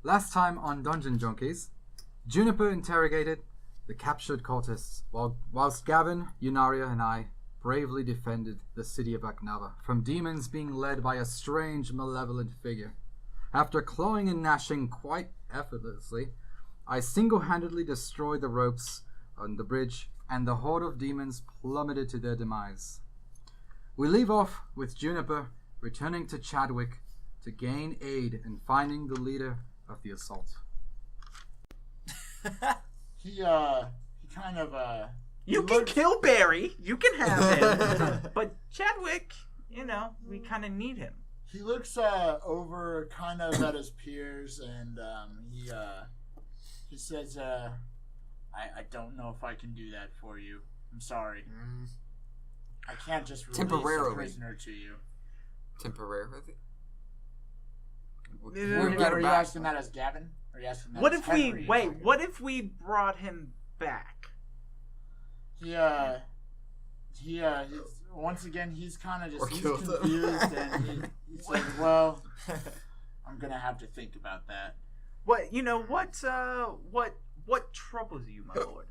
Last time on Dungeon Junkies, Juniper interrogated the captured cultists, whilst Gavin, Yunaria, and I bravely defended the city of Aknava from demons being led by a strange, malevolent figure. After clawing and gnashing quite effortlessly, I single-handedly destroyed the ropes on the bridge, and the horde of demons plummeted to their demise. We leave off with Juniper returning to Chadwick to gain aid in finding the leader of the assault. He kind of You can kill Barry. You can have him. But Chadwick, we kind of need him. He looks over kind of at his peers, and he says, I don't know if I can do that for you. I'm sorry. I can't just release a prisoner to you. Temporarily? Are you asking that as Gavin? Or are you asking that What as if Henry? what if we brought him back? He's once again, he's kind of just, he's confused, and he says, well, I'm going to have to think about that. What troubles you, my lord?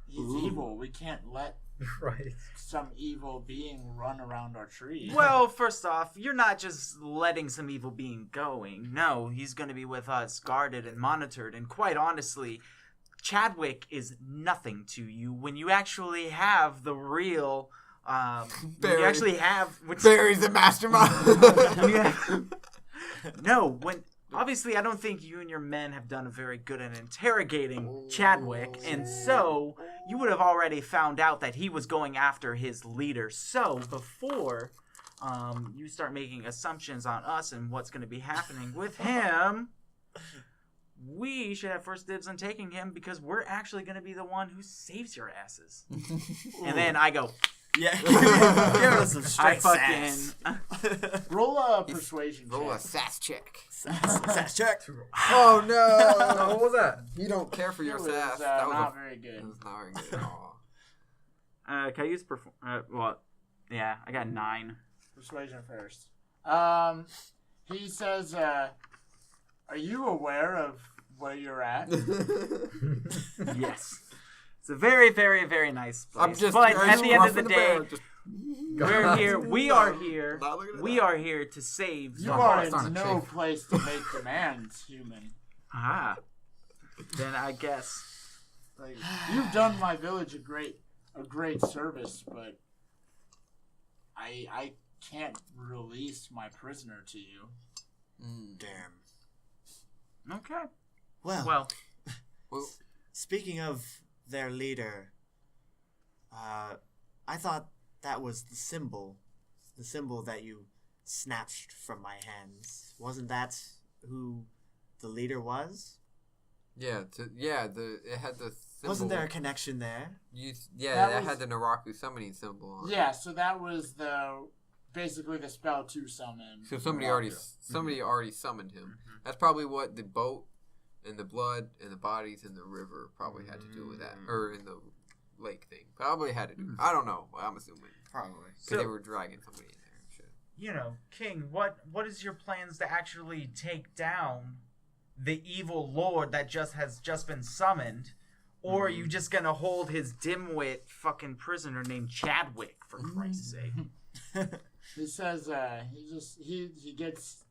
He's evil. We can't let some evil being run around our tree. Well, first off, you're not just letting some evil being going. No, he's going to be with us, guarded and monitored. And quite honestly, Chadwick is nothing to you when you actually have the real... Barry. You actually have... Barry's the mastermind! Obviously, I don't think you and your men have done a very good at interrogating Chadwick, and so you would have already found out that he was going after his leader. So before you start making assumptions on us and what's going to be happening with him, we should have first dibs on taking him because we're actually going to be the one who saves your asses. And then I go... Yeah, give us some straight sass. Roll a persuasion Roll check. a sass check. Sass check. Oh no! What was that? You don't care for your It was, sass. not very good. It was not very good at all. Can I use yeah, I got 9. Persuasion first. He says, are you aware of where you're at? Yes. It's a very, very, very nice place. But at the end of the day, we're here. We are here to save You the are heart. in no place to make demands, human. Ah. Then I guess. Like, you've done my village a great service, but I can't release my prisoner to you. Damn. Okay. Well, speaking of their leader, I thought that was the symbol that you snatched from my hands. Wasn't that who the leader was? Yeah, it had the symbol. Wasn't there a connection there? That had the Naraku summoning symbol on it. Yeah, so that was basically the spell to summon. So somebody already summoned him. Mm-hmm. That's probably what the boat and the blood and the bodies in the river probably had to do with that, or in the lake thing. Probably had to do. I don't know. I'm assuming Probably. because they were dragging somebody in there and shit. King, what is your plans to actually take down the evil lord that has just been summoned, or are you just gonna hold his dimwit fucking prisoner named Chadwick for Christ's sake? He says he gets.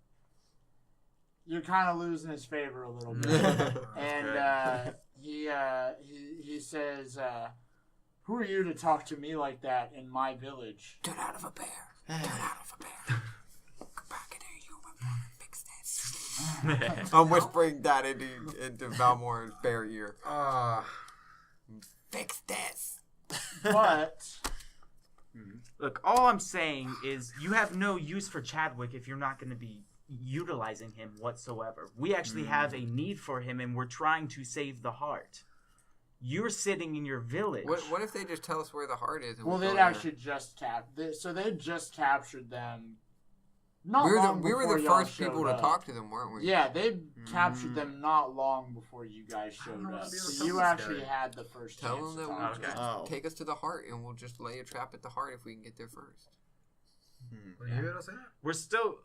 You're kind of losing his favor a little bit, and he says, "Who are you to talk to me like that in my village?" Turn out of a bear. Turn out of a bear. Come back in here, you fix this. I'm whispering that into Valmore's bear ear. Fix this. But Look, all I'm saying is you have no use for Chadwick if you're not going to be utilizing him whatsoever. We actually have a need for him, and we're trying to save the heart. You're sitting in your village. What if they just tell us where the heart is? And they'd actually just they just captured them. We were the first people to talk to them, weren't we? Yeah, they captured them not long before you guys showed up. So you actually had the first chance. Tell them that we'll take us to the heart, and we'll just lay a trap at the heart if we can get there first. Will you be able to say that? We're still...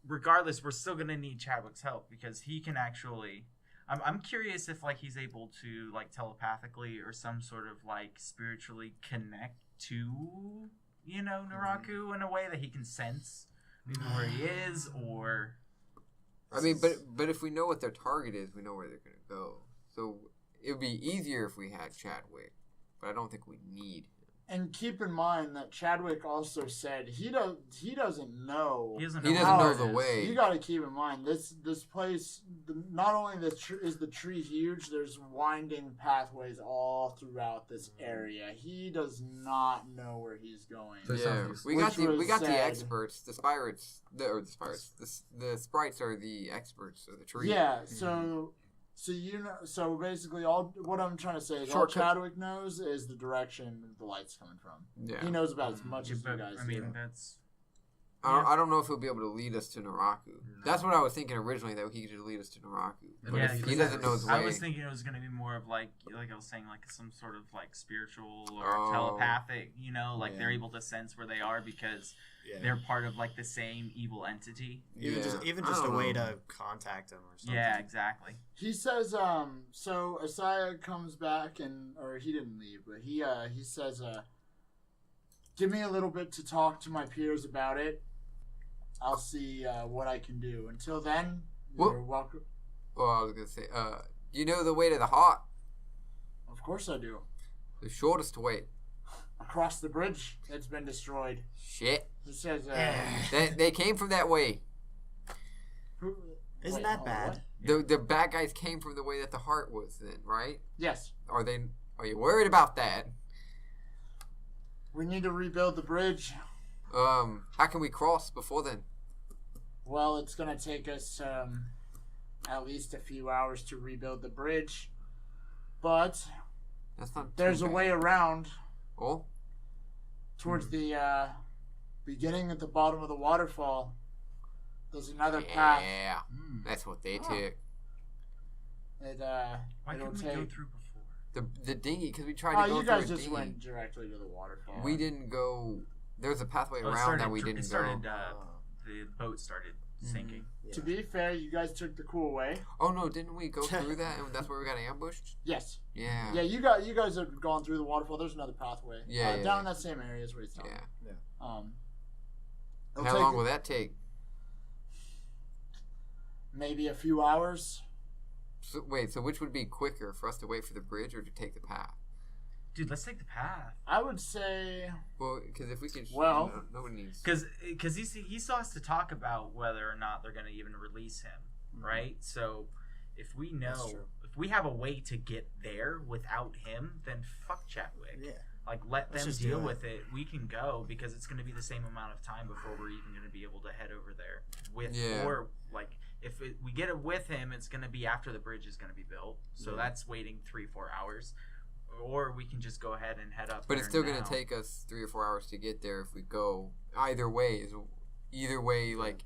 regardless, we're still gonna need Chadwick's help because he can actually. I'm curious if like he's able to like telepathically or some sort of like spiritually connect to Naraku in a way that he can sense maybe where he is or. I mean, but if we know what their target is, we know where they're gonna go. So it would be easier if we had Chadwick, but I don't think we need him. And keep in mind that Chadwick also said he doesn't know. He doesn't He know, doesn't how know it the is. way. You got to keep in mind this place. Not only is the tree huge, there's winding pathways all throughout this area. He does not know where he's going. So- Yeah, we Which got the was the said- experts. The sprites the sprites are the experts of the tree. Yeah, so basically all what I'm trying to say is all Shortcut. Chadwick knows is the direction the light's coming from. Yeah. He knows about as much Yeah, as you but, guys I mean, do. that's. I don't know if he'll be able to lead us to Naraku. That's what I was thinking originally, that he could lead us to Naraku. But Yeah, if he doesn't know his way. I was thinking it was going to be more of like I was saying, like some sort of like spiritual or Oh. telepathic, like Yeah. they're able to sense where they are because Yeah. they're part of like the same evil entity. Even Yeah. even I just a don't way know. to contact him or something. Yeah, exactly. He says, so Asaya comes back or he didn't leave, but he says, give me a little bit to talk to my peers about it. I'll see what I can do. Until then, you're welcome. Well, I was going to say, you know the way to the heart? Of course I do. The shortest way. Across the bridge that's been destroyed. Shit. He says, They came from that way. Isn't that bad? The bad guys came from the way that the heart was then, right? Yes. Are you worried about that? We need to rebuild the bridge. How can we cross before then? Well, it's going to take us at least a few hours to rebuild the bridge. But That's not. there's too a bad. way around Oh, towards the beginning at the bottom of the waterfall. There's another path. yeah. Mm. That's what they Oh. took. Why It'll couldn't we go take. through before? The dinghy, because we tried Oh, to go you through guys a just dinghy. went directly to the waterfall. We didn't go. There was a pathway Oh, it around started that we dri- didn't it started, go. The boat started sinking. Yeah. To be fair, you guys took the cool way. Oh no, didn't we go through that? And that's where we got ambushed. Yes. Yeah. Yeah, you guys have gone through the waterfall. There's another pathway. Yeah, yeah, down yeah. in that same area is where he's talking. Yeah. It'll How take long will that take? maybe a few hours. So, wait, so which would be quicker for us to wait for the bridge or to take the path? Dude, let's take the path. I would say. Well, because if we could, Well- nobody needs. Because he still has to talk about whether or not they're going to even release him, right? So if we That's know, true. if we have a way to get there without him, then fuck Chadwick. Yeah. Like, let Let's them just do deal it. with it. We can go because it's going to be the same amount of time before we're even going to be able to head over there. Yeah. Or, like, if we get it with him, it's going to be after the bridge is going to be built. So Yeah. that's waiting 3-4 hours. Or we can just go ahead and head up. But it's there still going now. to take us 3 or 4 hours to get there if we go either way. Either way, like,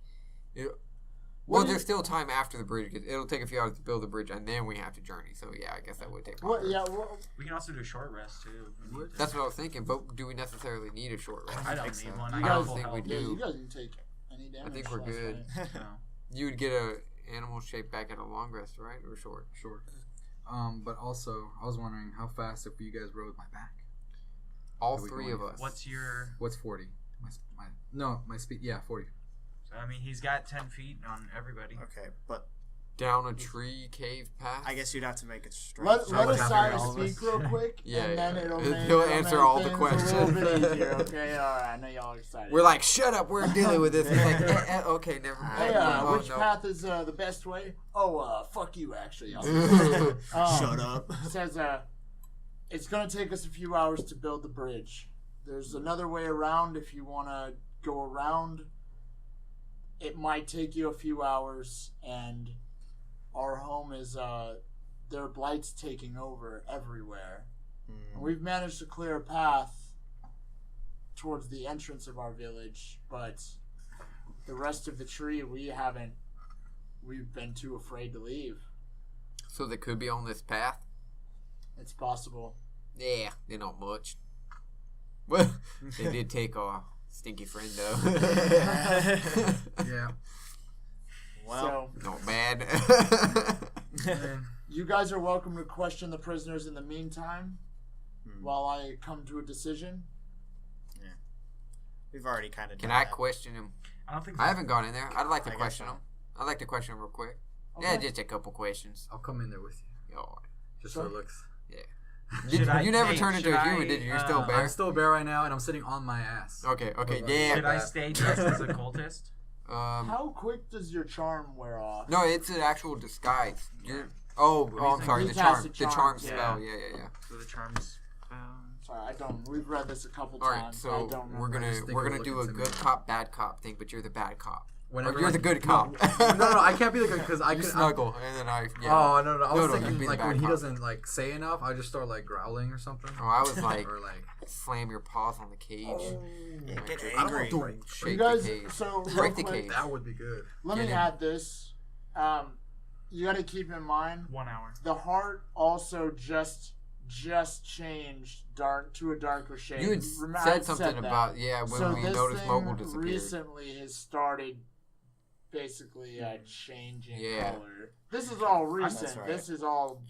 well, do you- there's still time after the bridge. It'll take a few hours to build the bridge, and then we have to journey. So yeah, I guess that would take What? longer. Yeah. Well, We can also do a short rest, too. if we need to. That's what I was thinking. But do we necessarily need a short rest? I don't think need so. one. You I guys got full think we health. yeah, do. you guys didn't take any damage. think we're last good. night. No. You would get a animal shape back at a long rest, right, or short? Sure. But also, I was wondering how fast if you guys rode my back. All Are we 3 going- of us. What's your? What's 40? My speed. Yeah, 40. I mean, he's got 10 feet on everybody. Okay, but down a tree cave path? I guess you'd have to make it straight. Let I would have to Asaya read all of speak us. real quick, Yeah, and then yeah. it'll He'll make, answer make all the things questions. a little bit easier. Okay, all right. I know y'all are excited. We're like, shut up, we're dealing with this. It's like, okay, never mind. Hey, Oh, which no. path is the best way? Oh, fuck you, actually. Shut up. Says, it's gonna take us a few hours to build the bridge. There's another way around if you want to go around. It might take you a few hours, and our home is, there are blights taking over everywhere. And we've managed to clear a path towards the entrance of our village, but the rest of the tree we've been too afraid to leave. So they could be on this path? It's possible. Yeah, they're not much. Well, they did take our stinky friend, though. Yeah. Well, No, man. you guys are welcome to question the prisoners in the meantime, while I come to a decision. we've already kind of. Can I question him? I don't think so. I haven't gone in there. I'd like to I guess question so. him. I'd like to question him real quick. Okay. Yeah, just a couple questions. I'll come in there with you. Yo, Just Sure. so it looks. Should I- you never hey, turned into should a human, I, did you? You're still a uh, bear. I'm still a bear right now, and I'm sitting on my ass. Okay, Should yeah. Should I stay dressed as a cultist? How quick does your charm wear off? No, it's an actual disguise. Oh, I'm sorry. He The cast charm. a The charm, charm yeah. spell. Yeah. So the charms. Sorry, I don't. We've read this a couple All right, times. so I don't know. we're I gonna just think we're it'll gonna look do a good intimidating. cop, bad cop thing, but you're the bad cop. Whenever, Or you're the good cop. No, I can't be the good because I You can snuggle, and then I. Yeah. Oh no! I was No, you'd thinking be the like bad when he cop. doesn't like say enough, I just start like growling or something. Oh, I was like, or like slam your paws on the cage. Yeah, get I don't angry. know. Shake You guys, the cage. so real Break the quick, cage. That would be good. let me Get him. add this. You got to keep in mind 1 hour. the heart also just changed to a darker shade. You had Remember, I said something that. about when so we this noticed thing Mogul disappeared. recently has started basically changing Yeah. color. This is all recent. That's right. This is all.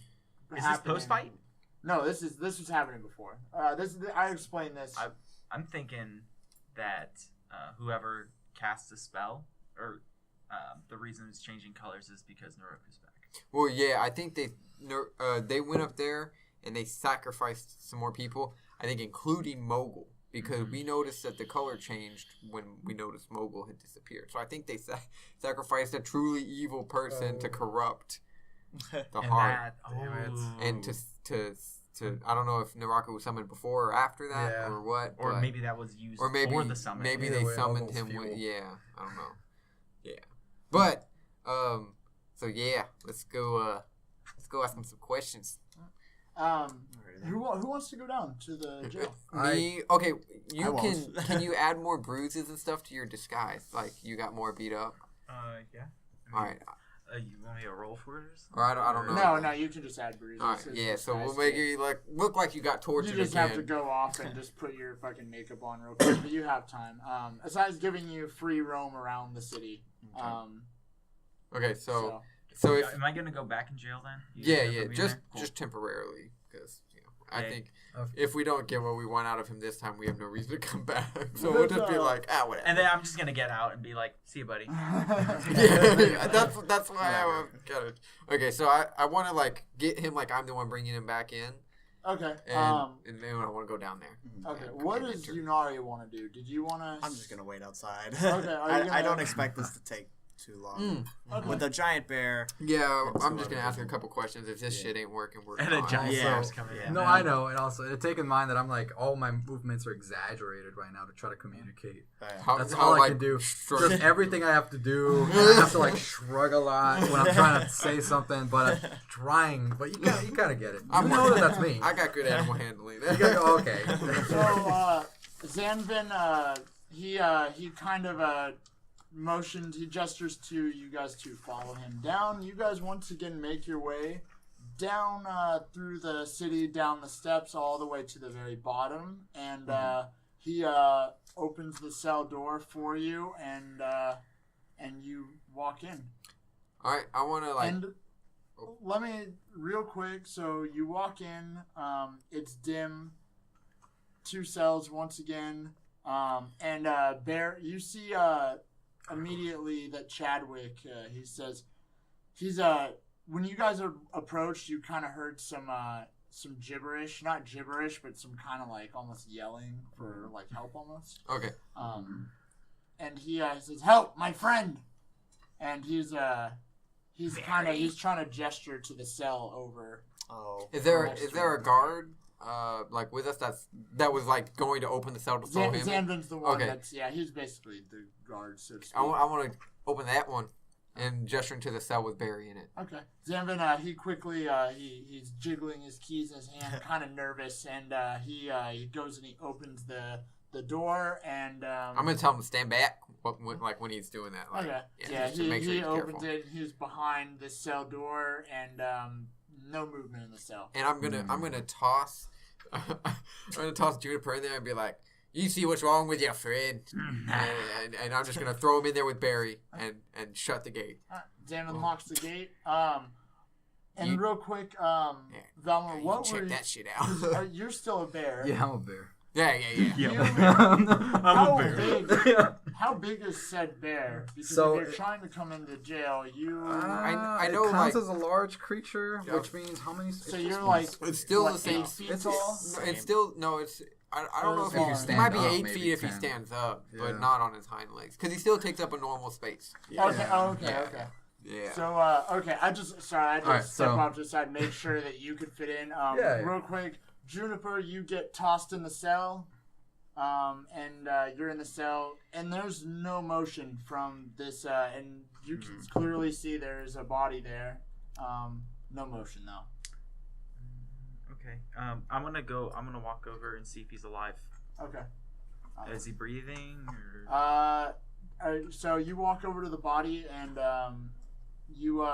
Is this happening. post fight? No, this was happening before. I explained this. I'm thinking that whoever casts a spell, or the reason it's changing colors is because Naroku's back. Well, yeah, I think they went up there and they sacrificed some more people. I think including Mogul, because we noticed that the color changed when we noticed Mogul had disappeared. So I think they sacrificed a truly evil person to corrupt the And heart, Damn it. and to I don't know if Naraku was summoned before or after that Yeah. or what, or but- maybe that was used or maybe for the summon. maybe Either they way, summoned almost him fuel. with I don't know, but so yeah, let's go ask him some questions. Who wants to go down to the jail? Me, okay, I you won't. can you add more bruises and stuff to your disguise? Like you got more beat up. Yeah. All right, You want me to roll for it or something? or I don't know. No, you can just add bruises. All right, It's yeah. just So nice we'll to- make you look like you got tortured You just again. have to go off and just put your fucking makeup on real quick, but you have time. Besides giving you free roam around the city. Okay, so So if Am I gonna go back in jail then? You yeah, gonna yeah, put me in just there? Cool. just temporarily, because I Yeah. think Okay. if we don't get what we want out of him this time, we have no reason to come back. So we'll just be like, whatever. And then I'm just gonna get out and be like, "See you, buddy." Yeah, that's why I got it. Okay, so I want to like get him like I'm the one bringing him back in, Okay. and then I want to go down there. Okay. and What and does enter. Yunaria want to do? Did you want to? I'm just gonna wait outside. Okay, are you I gonna- don't expect this to take too long. Okay. With the giant bear, Yeah, And I'm so just gonna other ask her a people. couple questions. If this shit ain't working, we're And a gone. giant Yeah. bear's coming in. No, I know, and also take in mind that I'm like all my movements are exaggerated right now to try to communicate. How- That's how, all I like, can do. shrug- Just everything I have to do. And I have to like shrug a lot when I'm trying to say something, but I'm trying. But you kind of get it. I'm You know that working. that's me. I got good animal handling. You gotta go, okay. So Zanvin, he kind of motions. He gestures to you guys to follow him down. You guys once again make your way down through the city, down the steps, all the way to the very bottom, and he opens the cell door for you, and you walk in. All right, I want to like. And let me real quick. So you walk in. It's dim. 2 cells once again. And Bear, you see immediately that Chadwick. He says he's when you guys are approached, you kind of heard some gibberish, not gibberish, but some kind of like almost yelling for like help almost. Okay. And he says, "Help, my friend!" And he's trying to gesture to the cell over. oh, Is there a guard like with us that was like going to open the cell to throw him in? Zanvin's the one Okay. that's he's basically the guard, so to speak. I want to open that one and gesture into the cell with Barry in it. Okay. Zanvin, he quickly he's jiggling his keys in his hand, kind of nervous, and he goes and he opens the door, and I'm gonna tell him to stand back when he's doing that. Like, okay, just to make sure he he's opens careful. it. He's behind the cell door, and no movement in the cell. And I'm gonna toss I'm gonna toss Juniper in there and be like, You see what's wrong with your friend, and I'm just gonna throw him in there with Barry and shut the gate. Damon locks the gate. And real quick, Valmor, You what can were check you? that shit out. You're still a bear. Yeah, I'm a bear. How big? How big is said bear? Because So- if you're trying to come into jail, I know, it counts like- as a large creature, Yeah. which means how many? So you're like It's still what, the same. 8 feet It's- tall? It's still no. It's I don't know if If you it stand might be up, 8 maybe feet if he 10. stands up, Yeah. but not on his hind legs because he still takes up a normal space. Okay. Oh, okay. Yeah. Okay. Yeah. So okay, I just Alright, step so- off to the side, make sure that you could fit in. Yeah. Real quick, Juniper, you get tossed in the cell, and you're in the cell, and there's no motion from this, and you can clearly see there's a body there. No motion though. Okay. I'm gonna walk over and see if he's alive. Okay. Is he breathing? Or... So you walk over to the body and you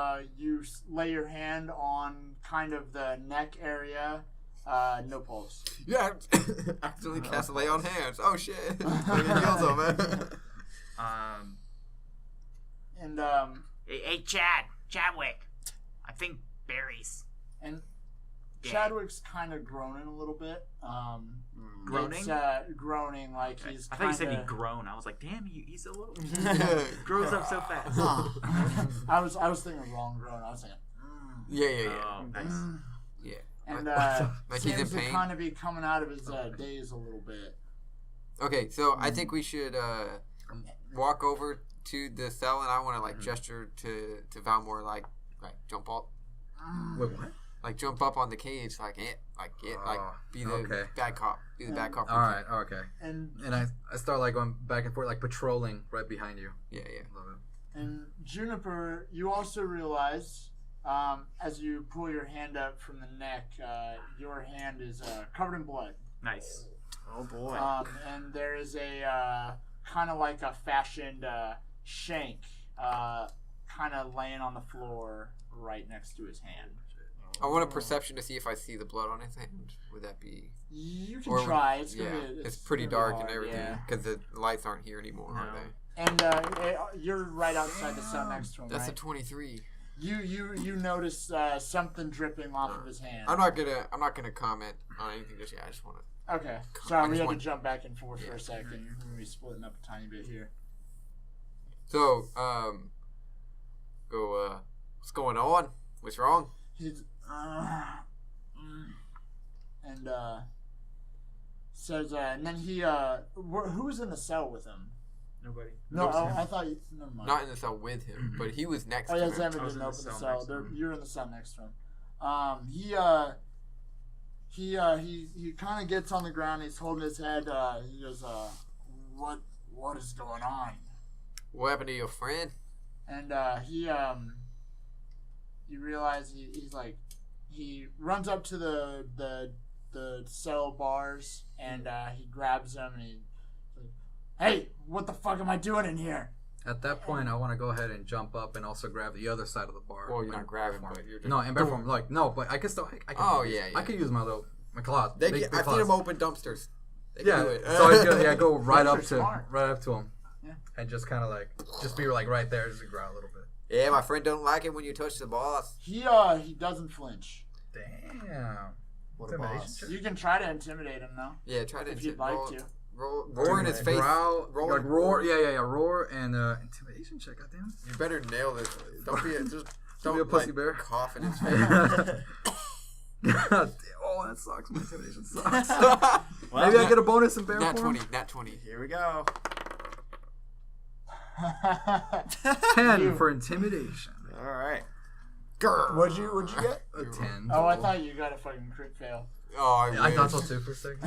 lay your hand on kind of the neck area. No pulse. Yeah. Accidentally cast lay on hands. Oh shit. Fucking kills him, man. And Hey, Chadwick. I think berries. and Yeah. Chadwick's kind of groaning a little bit. Groaning? It's, groaning like he's. I thought you said he kinda- groaned. I was like, damn, he's a little grows up so fast. I was thinking wrong groan. I was thinking. Yeah. Oh, nice. Yeah. And Like he's in seems to pain? kind of be coming out of his daze a little bit. Okay, so I think we should walk over to the cell, and I want to like gesture to Valmor like jump up, Wait, what? like jump up on the cage, like be the okay. bad cop, be the bad cop. All right, okay. And And I start like going back and forth, like patrolling right behind you. Yeah. Love it. And Juniper, you also realize, as you pull your hand up from the neck, your hand is covered in blood. Nice. Oh boy. And there is a kind of like a fashioned shank kind of laying on the floor right next to his hand. I want a perception to see if I see the blood on his hand. Would that be? You can Or- try. It's yeah, gonna be, it's pretty gonna be dark hard, and everything yeah. because the lights aren't here anymore, are No. they? And you're right outside the cell next to him, That's right? a 23. You notice something dripping off of his hand. I'm not gonna comment on anything just yet. I just want to. Okay. I Sorry, we just had want- to jump back and forth for a second. We're gonna be splitting up a tiny bit here. So what's going on? What's wrong? He's and says and then he who was in the cell with him? Nobody. No, Nope. I thought you, never mind. Not in the cell with him, but he was next Oh to yeah, him. Xander I was didn't in the open the cell cell. next to him. You're in the cell next to him. He kind of gets on the ground. He's holding his head. He goes, what is going on? What happened to your friend? And you realize he's like, he runs up to the cell bars and he grabs them and he's like, hey, what the fuck am I doing in here? At that point, I want to go ahead and jump up and also grab the other side of the bar. Well, you're in not grabbing, bear form. but you're just... No, in bear form. Like, no, but I can still. I can Oh, use, yeah. I can use my claws. I've big seen claws. him open dumpsters. They can Yeah, do it. so I go right Those up are to smart. him, Yeah. and just kind of like be like right there, just growl a little bit. Yeah, my friend don't like it when you touch the boss. He doesn't flinch. Damn. What a Intimidation boss. check. You can try to intimidate him though, Yeah, try to if you'd like to. roar in his face. Growl, Roll like and roar. Yeah. Roar and intimidation check. Goddamn. You better nail this. Don't be just Don't be a don't pussy like, bear. cough in his face. God damn. Oh, that sucks. My intimidation sucks. Well, Maybe I get a bonus in bear Nat form. 20. Nat 20. Here we go. 10 You. for intimidation. All right. Grr. What'd you get? A 10. Oh, I thought you got a fucking crit fail. Oh, I thought so wish. too for a second.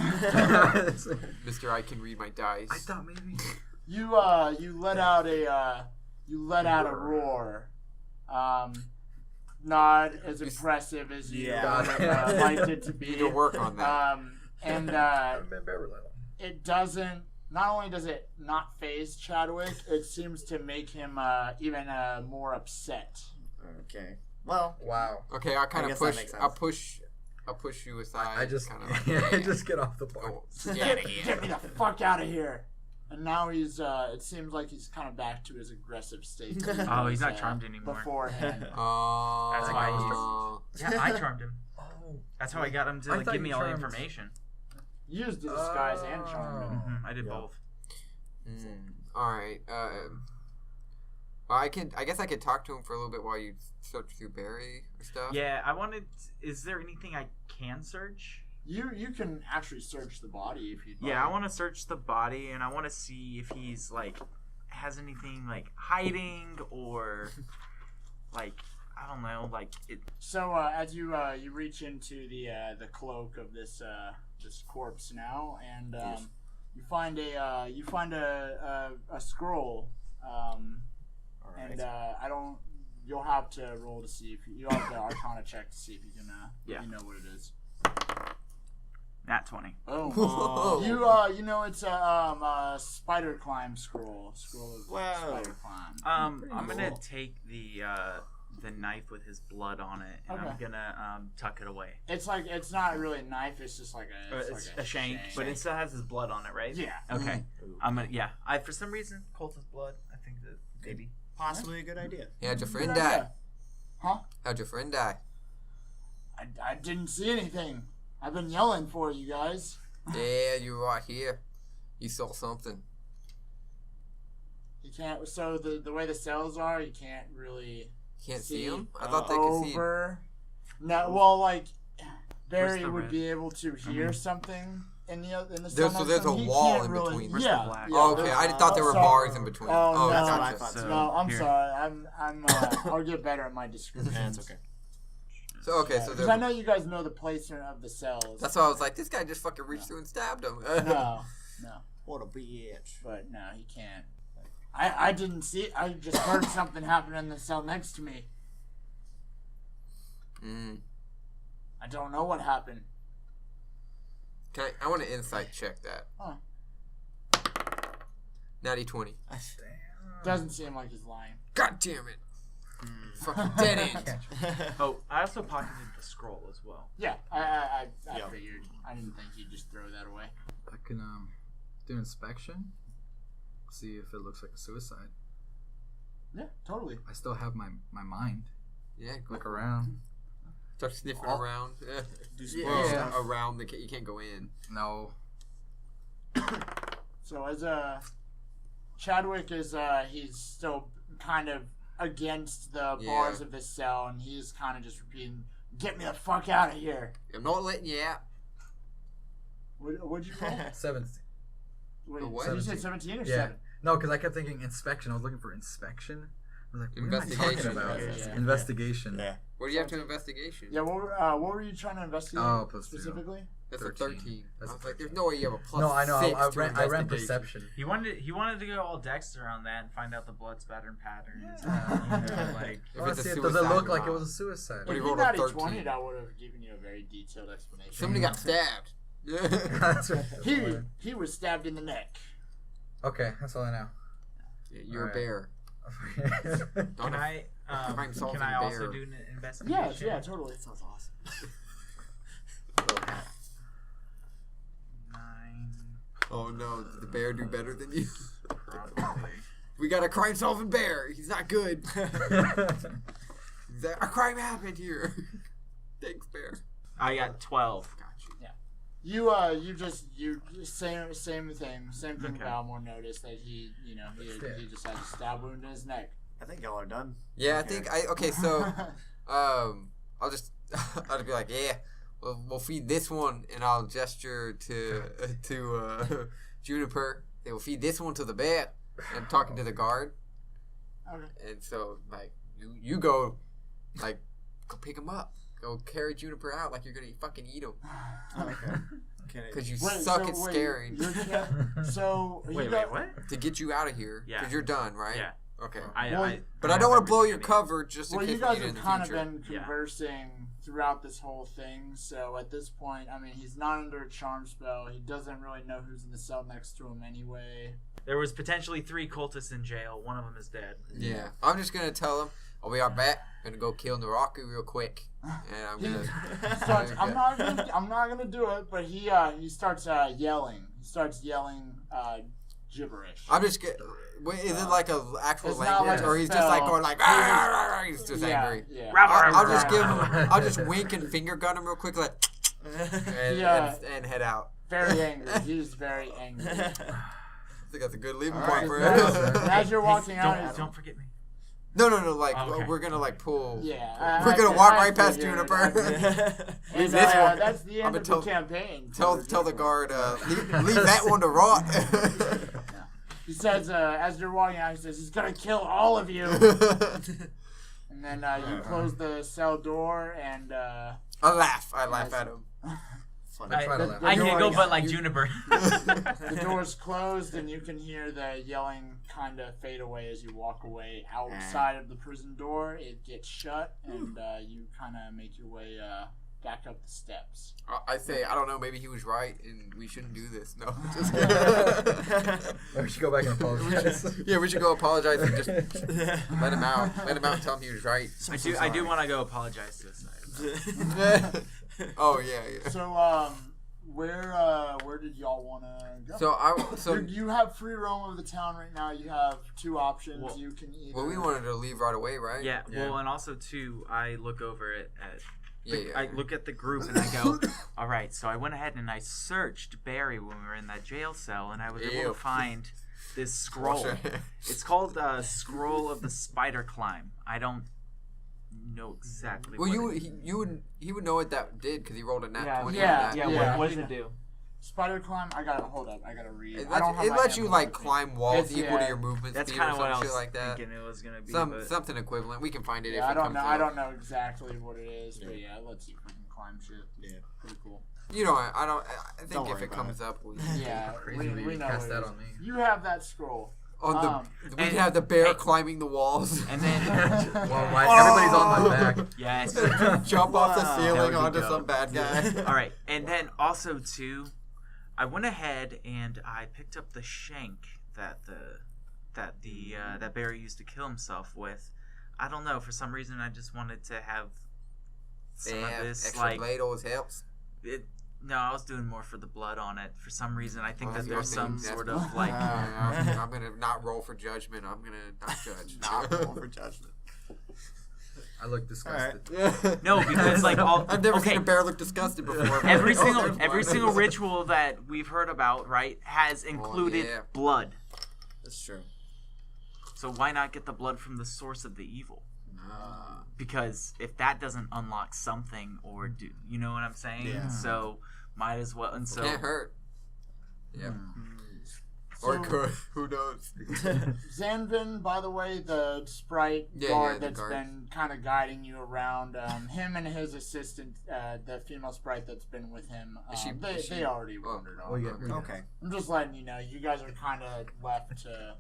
Mr. I can read my dice. I thought maybe. You let out a roar. Not as impressive as you Yeah. would have liked it to You be. need to work on that. And it doesn't. Not only does it not phase Chadwick, it seems to make him even more upset. Okay. Well, Wow. Okay, I kind I of guess that push. makes sense. I push I'll push you aside. I just kind of I just get off the bar. Get me the fuck out of here. And now he's, it seems like he's kind of back to his aggressive state. Oh, he's not charmed anymore. Beforehand. Oh. That's why Yeah, I charmed him. Oh, That's how I got him to like, thought give me you all the charmed- information. Used the disguise and charmed him. I did both. All right. Well, I guess I could talk to him for a little bit while you search through Barry or stuff. Yeah, I wanted. Is there anything I can search? You can actually search the body if you'd like. Yeah, I want to search the body, and I want to see if he's like has anything like hiding or like I don't know, like it. So as you you reach into the cloak of this this corpse now, and you find a scroll. And I don't. You'll have to roll to see if you have the Arcana check to see if you can. You know what it is. Nat 20. Oh, you know it's a spider climb scroll. Scroll of spider climb. I'm gonna take the knife with his blood on it, and I'm gonna tuck it away. It's like it's not really a knife. It's just like It's a shank, but it still has his blood on it, right? Yeah. Okay. I'm gonna. Yeah. I for some reason cultist blood. I think that maybe. Possibly a good idea. Yeah, how'd your friend Good die? idea. Huh? How'd your friend die? I didn't see anything. I've been yelling for you guys. Yeah, you were right here. You saw something. You can't. So the way the cells are, you can't really. Can't see see him? I thought they could see him. Over. No, well, like Barry the would red? be able to hear something in the There's- so there's a He wall can't in really, between. Where's the Yeah. black? yeah, Oh, okay. there's- I thought there were sorry. bars in between. Oh, That's no. what I thought. So- No, I'm Here. sorry. I'm I'll get better at my description. That's okay. So, okay, so Because I know you guys know the placement of the cells. that's why I was like, this guy just fucking reached through and stabbed him. No. What a bitch. But no, he can't. I didn't see it. I just heard something happen in the cell next to me. I don't know what happened. I want to insight check that. Huh. Natty 20. Doesn't seem like he's lying. God damn it. Fucking dead end. Oh, I also pocketed the scroll as well. Yeah, I Yeah. figured. I didn't think you'd just throw that away. I can do inspection, see if it looks like a suicide. Yeah, totally. I still have my mind. Yeah, go Look around. Start sniffing Oh. around. Do some Well, Yeah. around you can't go in. No. So as Chadwick is he's still kind of against the bars of this cell, and he's kind of just repeating, "Get me the fuck out of here." I'm not letting you out. What'd you roll? 17. Wait, what? did you say 17 or Yeah. 7? No, because I kept thinking inspection. I was looking for inspection. I was like, what am I talking Investigation. about? Yeah. Investigation. Yeah. What do you have to investigation? Yeah, what were you trying to investigate Oh, plus 2. specifically? That's 13. a 13. That's I was a like, there's 13. no way you have a plus No, I know. 6 I to ran investigation. perception. He wanted to go all Dexter on that and find out the blood spatter patterns. Like If I want it's to a see, does it suicide look or like it not. was a suicide? What do If you rolled you a got a 13? 20, I would have given you a very detailed explanation. Somebody got stabbed. That's right. He was stabbed in the neck. Okay, that's all I know. You're Alright. a bear. Can I crime-solving can I also bear. do an investigation? Yeah, totally. That sounds awesome. 9 Oh no, did the bear do better than you? probably. We got a crime-solving bear. He's not good. A crime happened here. Thanks, bear. I got 12. Got you. You same thing. Same thing. Okay. Valmore noticed that he just had a stab wound in his neck. I think y'all are done. Yeah, I think so. I'll just be like, yeah, we'll feed this one, and I'll gesture to Juniper. They will feed this one to the bear. I'm talking to the guard, Okay. and so like you go, like go pick him up, go carry Juniper out like you're gonna fucking eat him Okay. because you suck at scaring. So Wait, what? To get you out of here, Yeah. because you're done, right? Yeah. Okay. Well, I don't want to blow your cover just in Well, case you guys we need it have in the kind of future. been conversing throughout this whole thing. So at this point, I mean, he's not under a charm spell. He doesn't really know who's in the cell next to him anyway. There was potentially 3 cultists in jail. One of them is dead. Yeah. I'm just gonna tell him I'll be right back. gonna go kill Naraku real quick, and I'm gonna. Starts, I'm not gonna do it, but he starts yelling. He starts yelling gibberish. I'm just get. Wait, is it like a actual It's not language, like a or he's just like spell. going like? "Arr!" He's just angry. Yeah. I'll just give him. I'll just wink and finger gun him real quick, like, and head out. Very angry. He's very angry. I think that's a good leaving All point right. for him. As you're walking out, Don't forget me. No. Like Okay. we're gonna like pull. Yeah, We're gonna walk right past Juniper. And, Leave this one. That's the end I'ma of the campaign. Tell the guard. Leave that one to rot. He says, as you're walking out, he says, he's gonna kill all of you. And then you close the cell door, and I laugh at him. Funny. I try to laugh. I can't go Yours- but like Juniper. the door's closed, and you can hear the yelling kind of fade away as you walk away outside of the prison door. It gets shut, and you kind of make your way back up the steps. I say, I don't know, maybe he was right, and we shouldn't do this. No, just kidding. We should go back and apologize. Yeah, we should go apologize and just let him out. Let him out and tell him he was right. I do want to go apologize to this side. Oh yeah. So, where did y'all want to go? So You have free roam of the town right now. You have two options. Well- You can either. well, we wanted to leave right away, right? Yeah, well, and also too, I look over it Yeah. I look at the group and I go, all right. So I went ahead and I searched Barry when we were in that jail cell, and I was able Ew. to find this scroll. It's called Scroll of the Spider Climb. I don't know exactly. Well, what he would know what that did because he rolled a nat 20 yeah, on that. yeah. What does it do? Spider climb. I gotta read. It I don't have my lets you handbook like with me. climb walls It's- equal to yeah. your movement That's speed kind or of what I some was shit like that. thinking it was gonna be. but Something equivalent. We can find it Yeah, if I it don't comes know. up. I don't know exactly what it is, but yeah, it lets you fucking climb shit. Yeah. Pretty cool. You know, I don't. I think Don't if worry it about comes up, we Yeah, Crazy we we know cast what it that is. on me. You have that scroll. on we'd and- have the bear hey. climbing the walls. And then Well, everybody's on my back. yes. Jump off the Wow. ceiling That would be onto dope. some bad guy. All right, and then also too, I went ahead and I picked up the shank that Barry used to kill himself with. I don't know, for some reason I just wanted to have some Yeah, of this extra like blade always helps. no, I was doing more for the blood on it. For some reason I think Oh, that that's there's your some thing. sort That's- of like I'm gonna not roll for judgment. I'm gonna not judge. Not roll for judgment. I look disgusted. no, because like all I've never okay, seen a bear look disgusted before. every Oh, single there's every one. single ritual that we've heard about, right, has included yeah. blood. That's true. So why not get the blood from the source of the evil? Because if that doesn't unlock something, or do you know what I'm saying? Yeah. So might as well. And so Can't hurt. Yeah. So, Or it could. Who knows? Zanvin, by the way, the sprite Yeah, guard yeah, the that's guard. been kind of guiding you around, him and his assistant, the female sprite that's been with him, they already wandered off. Oh, yeah. Okay. I'm just letting you know, you guys are kind of left to,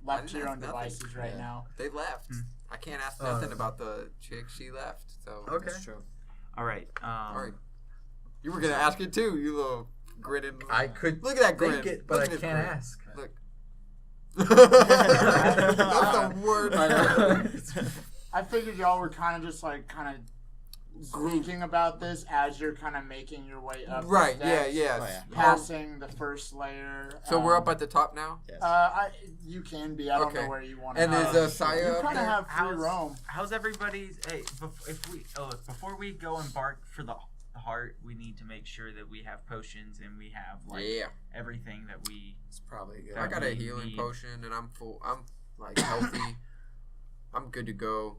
left to your own Nothing. devices right Yeah. now. They left. I can't ask nothing about the chick. She left. So Okay. That's true. all right. All right. You were gonna ask it too. You little grinning. I could Look at that grin. think it, but Look I at his can't grin. ask. Look. That's the word. I figured y'all were kind of just like speaking about this as you're kind of making your way up. the Right. Yeah. steps, Yeah. Oh, yeah. Passing the first layer. So we're up at the top now. Yes. You can be. I don't Okay. know where you want And to. is Saya You up kind of there? have free roam. How's everybody's? Hey, before we go embark for the heart, we need to make sure that we have potions and we have like Yeah. everything that we. It's probably good. I got a we healing need- potion and I'm full. I'm like healthy. I'm good to go.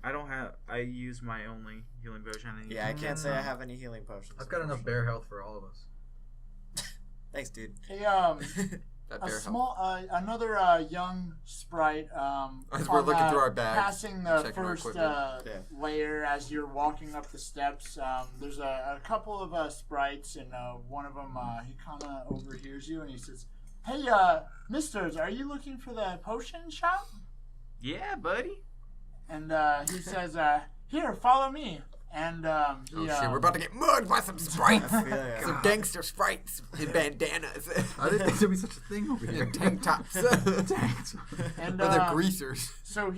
I don't have. I use my only healing potion. Yeah, I can't say I have any healing potions. I've got enough bear health for all of us. Thanks, dude. Hey, That a bear small, another young sprite. As we're looking through our bags, passing the checking our first equipment. layer as you're walking up the steps. There's a couple of sprites, and one of them he kind of overhears you, and he says, "Hey, misters, are you looking for the potion shop?" Yeah, buddy. And he says, "Here, follow me." And Oh shit, we're about to get mugged by some sprites. I feel ya. Some gangster sprites in bandanas. I didn't think there'd be such a thing over here. And tank tops. and Or they're greasers. so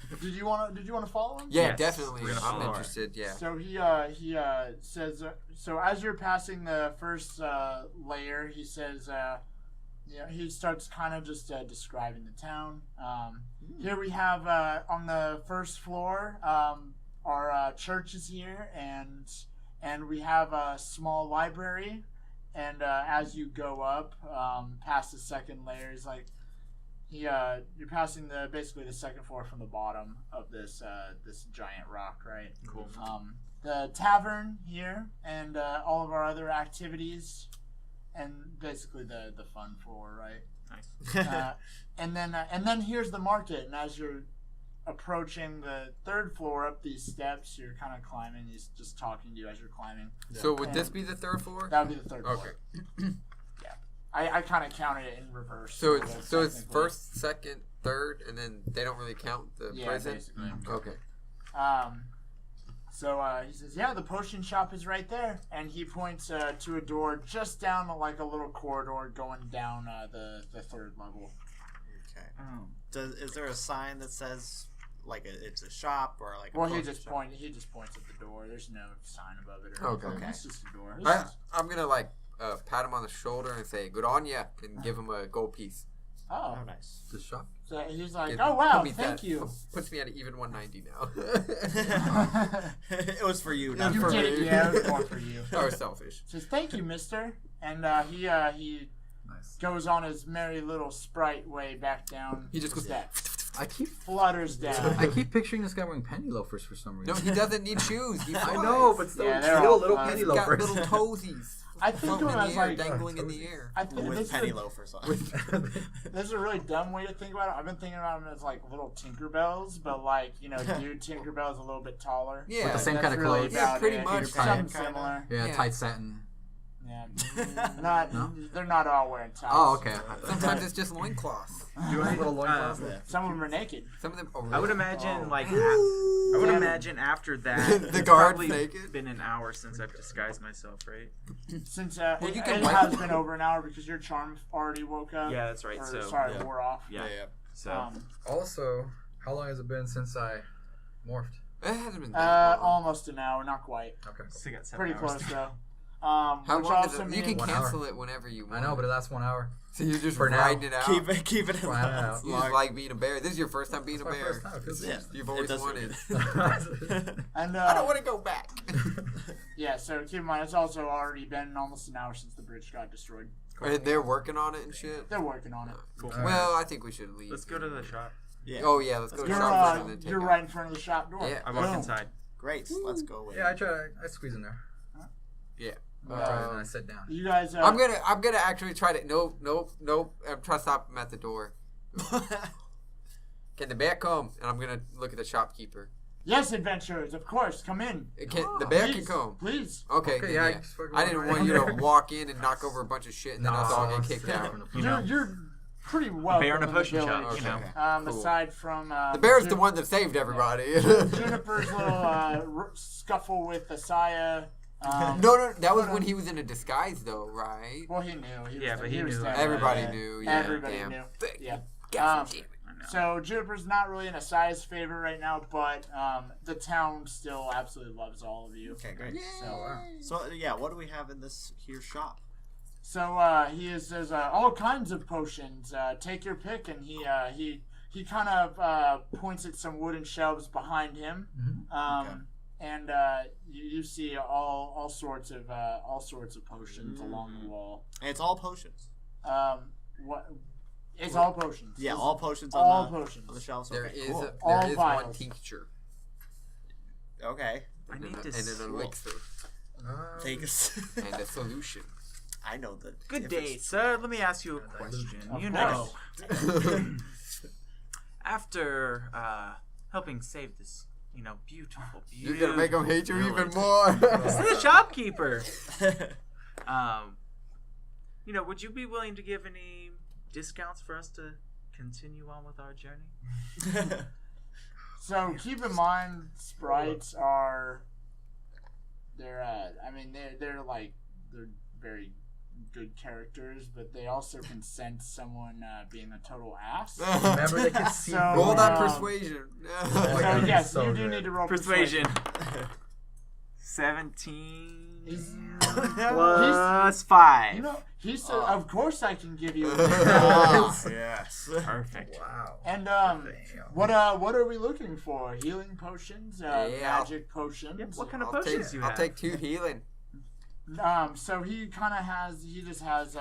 Did you want to follow him? Yeah, Yes, definitely. we're gonna I'm follow. interested. Yeah. So he says so as you're passing the first layer, he says he starts kind of just describing the town. Here we have on the first floor our church is here, and we have a small library. And as you go up past the second layer, is like you're passing basically the second floor from the bottom of this giant rock, right? Cool. The tavern here and all of our other activities, and basically the fun floor, right? Nice. And then here's the market, and as you're approaching the third floor up these steps, you're kind of climbing. He's just talking to you as you're climbing. So would this be the third floor? That would be the third floor. Okay. I kind of counted it in reverse. So it's technically. first, second, third, and then they don't really count the prison. Basically. Okay. So he says, "Yeah, the potion shop is right there," and he points to a door just down like a little corridor going down the third level. Okay. Is there a sign that says like it's a shop or like? Well, a he potion just shop? points at the door. There's no sign above it. Okay. Anything. It's just a door. I'm gonna like pat him on the shoulder and say "Good on ya" and give him a gold piece. Oh, Oh, nice. The shop. so he's like, Give- "Oh wow, put me thank that- you." Puts me at even 190 now. It was for you, not You for did me. it, yeah. It was more for you. I was selfish. Says, "Thank you, Mister," and he Nice. goes on his merry little sprite way back down. He just the goes. steps. I keep Flutters down. I keep picturing this guy wearing penny loafers for some No, reason. he doesn't need shoes. He I flies. know, but still, Yeah, they're still all little fun. penny He's got loafers. little toesies. I think of Floating him in as the air, like dangling in the air. I think With this penny is, loafers on. this is a really dumb way to think about it. I've been thinking about them as like little Tinkerbells, but like dude, Tinkerbell's a little bit taller. Yeah. With the same That's kind of really clothes. about Yeah, pretty it. much. Something Kinda. similar. Yeah, Yeah. tight satin. Yeah, not No? they're not all wearing tights. Oh, okay. Sometimes it's just loincloths. Do I, Little loincloths. Some of them are naked. Some of them. Oh, I would really? imagine Oh. like I would Yeah. imagine after that The it's guard's probably naked? been an hour since I've disguised myself, right? Since Well, you it can has wipe- been over an hour because your charm already woke up. Yeah, that's right. Or, So sorry, yeah. wore off. yeah. Yeah. So Also, how long has it been since I morphed? It hasn't been that long. Almost an hour, not quite. Okay. still got 7 Pretty hours. close though. How Which long also does it, you means can 1 cancel it whenever you want. I know, but it lasts 1 hour. So you're just For now. riding it out. Keep it in Wow. balance. You just like being a bear. This is your first time being It's a my bear. first time. It feels Yeah. You've It always does feel wanted. good. and I don't want to go back. yeah. So keep in mind, it's also already been almost an hour since the bridge got destroyed. And they're working on it and shit. They're working on it. Cool. All right. Well, I think we should leave. Let's go to the shop. Yeah. Oh yeah, let's go to You're the shop first and then take you're out. right in front of the shop door. Yeah. I walk Boom. inside. Great. Let's go away. Yeah, I squeeze in there. Yeah. And I sit down. You guys. I'm gonna actually try to. Nope. I'm trying to stop him at the door. Can the bear come? And I'm gonna look at the shopkeeper. Yes, adventurers, of course. Come in. The bear can Please, come. Please. Okay. Okay, then, yeah, I yeah. just fucking I didn't walk want right you in to there. walk in and knock over a bunch of shit and then us all get kicked out. You know, You're pretty well. bear in a potion shop. Okay. You know. Cool. Aside from The bear's the one that saved everybody. Juniper's little scuffle with Asaya. No, that was when he was in a disguise, though, right? Well, he knew. He was Yeah, but he was knew. there. Everybody Yeah. knew. Yeah, Everybody damn. knew. Thank Yeah. you. God Um, damn it. I know. So Juniper's not really in Asaya's favor right now, but the town still absolutely loves all of you. Okay, great. So, So yeah, what do we have in this here shop? he says all kinds of potions. Take your pick, and he kind of points at some wooden shelves behind him. Mhm. Okay. And you see all sorts of potions along the wall. And it's all potions. What? It's all potions. Yeah, It's all potions all on the potions. shelves. There Okay, is cool. All one vials. tincture Okay. I need to and s- an elixir Take us. and a solution. I know the Good difference. day, sir. Let me ask you a question. Of You course. know, after helping save this, beautiful, You're gonna make them hate you even village. more. This is the shopkeeper. Would you be willing to give any discounts for us to continue on with our journey? So keep in mind, sprites are they're very good characters, but they also can sense someone being a total ass. Remember, they can see. So, Roll that um, persuasion. So God, yes, so you do good. need to roll Persuasion. 17 He's- plus 5. You know, he said, "Of course I can give you." Yes. Perfect. Wow. And what are we looking for? Healing potions, magic potions. Yep, what kind of I'll potions you I'll have? take 2 healing. So he kind of has. He just has.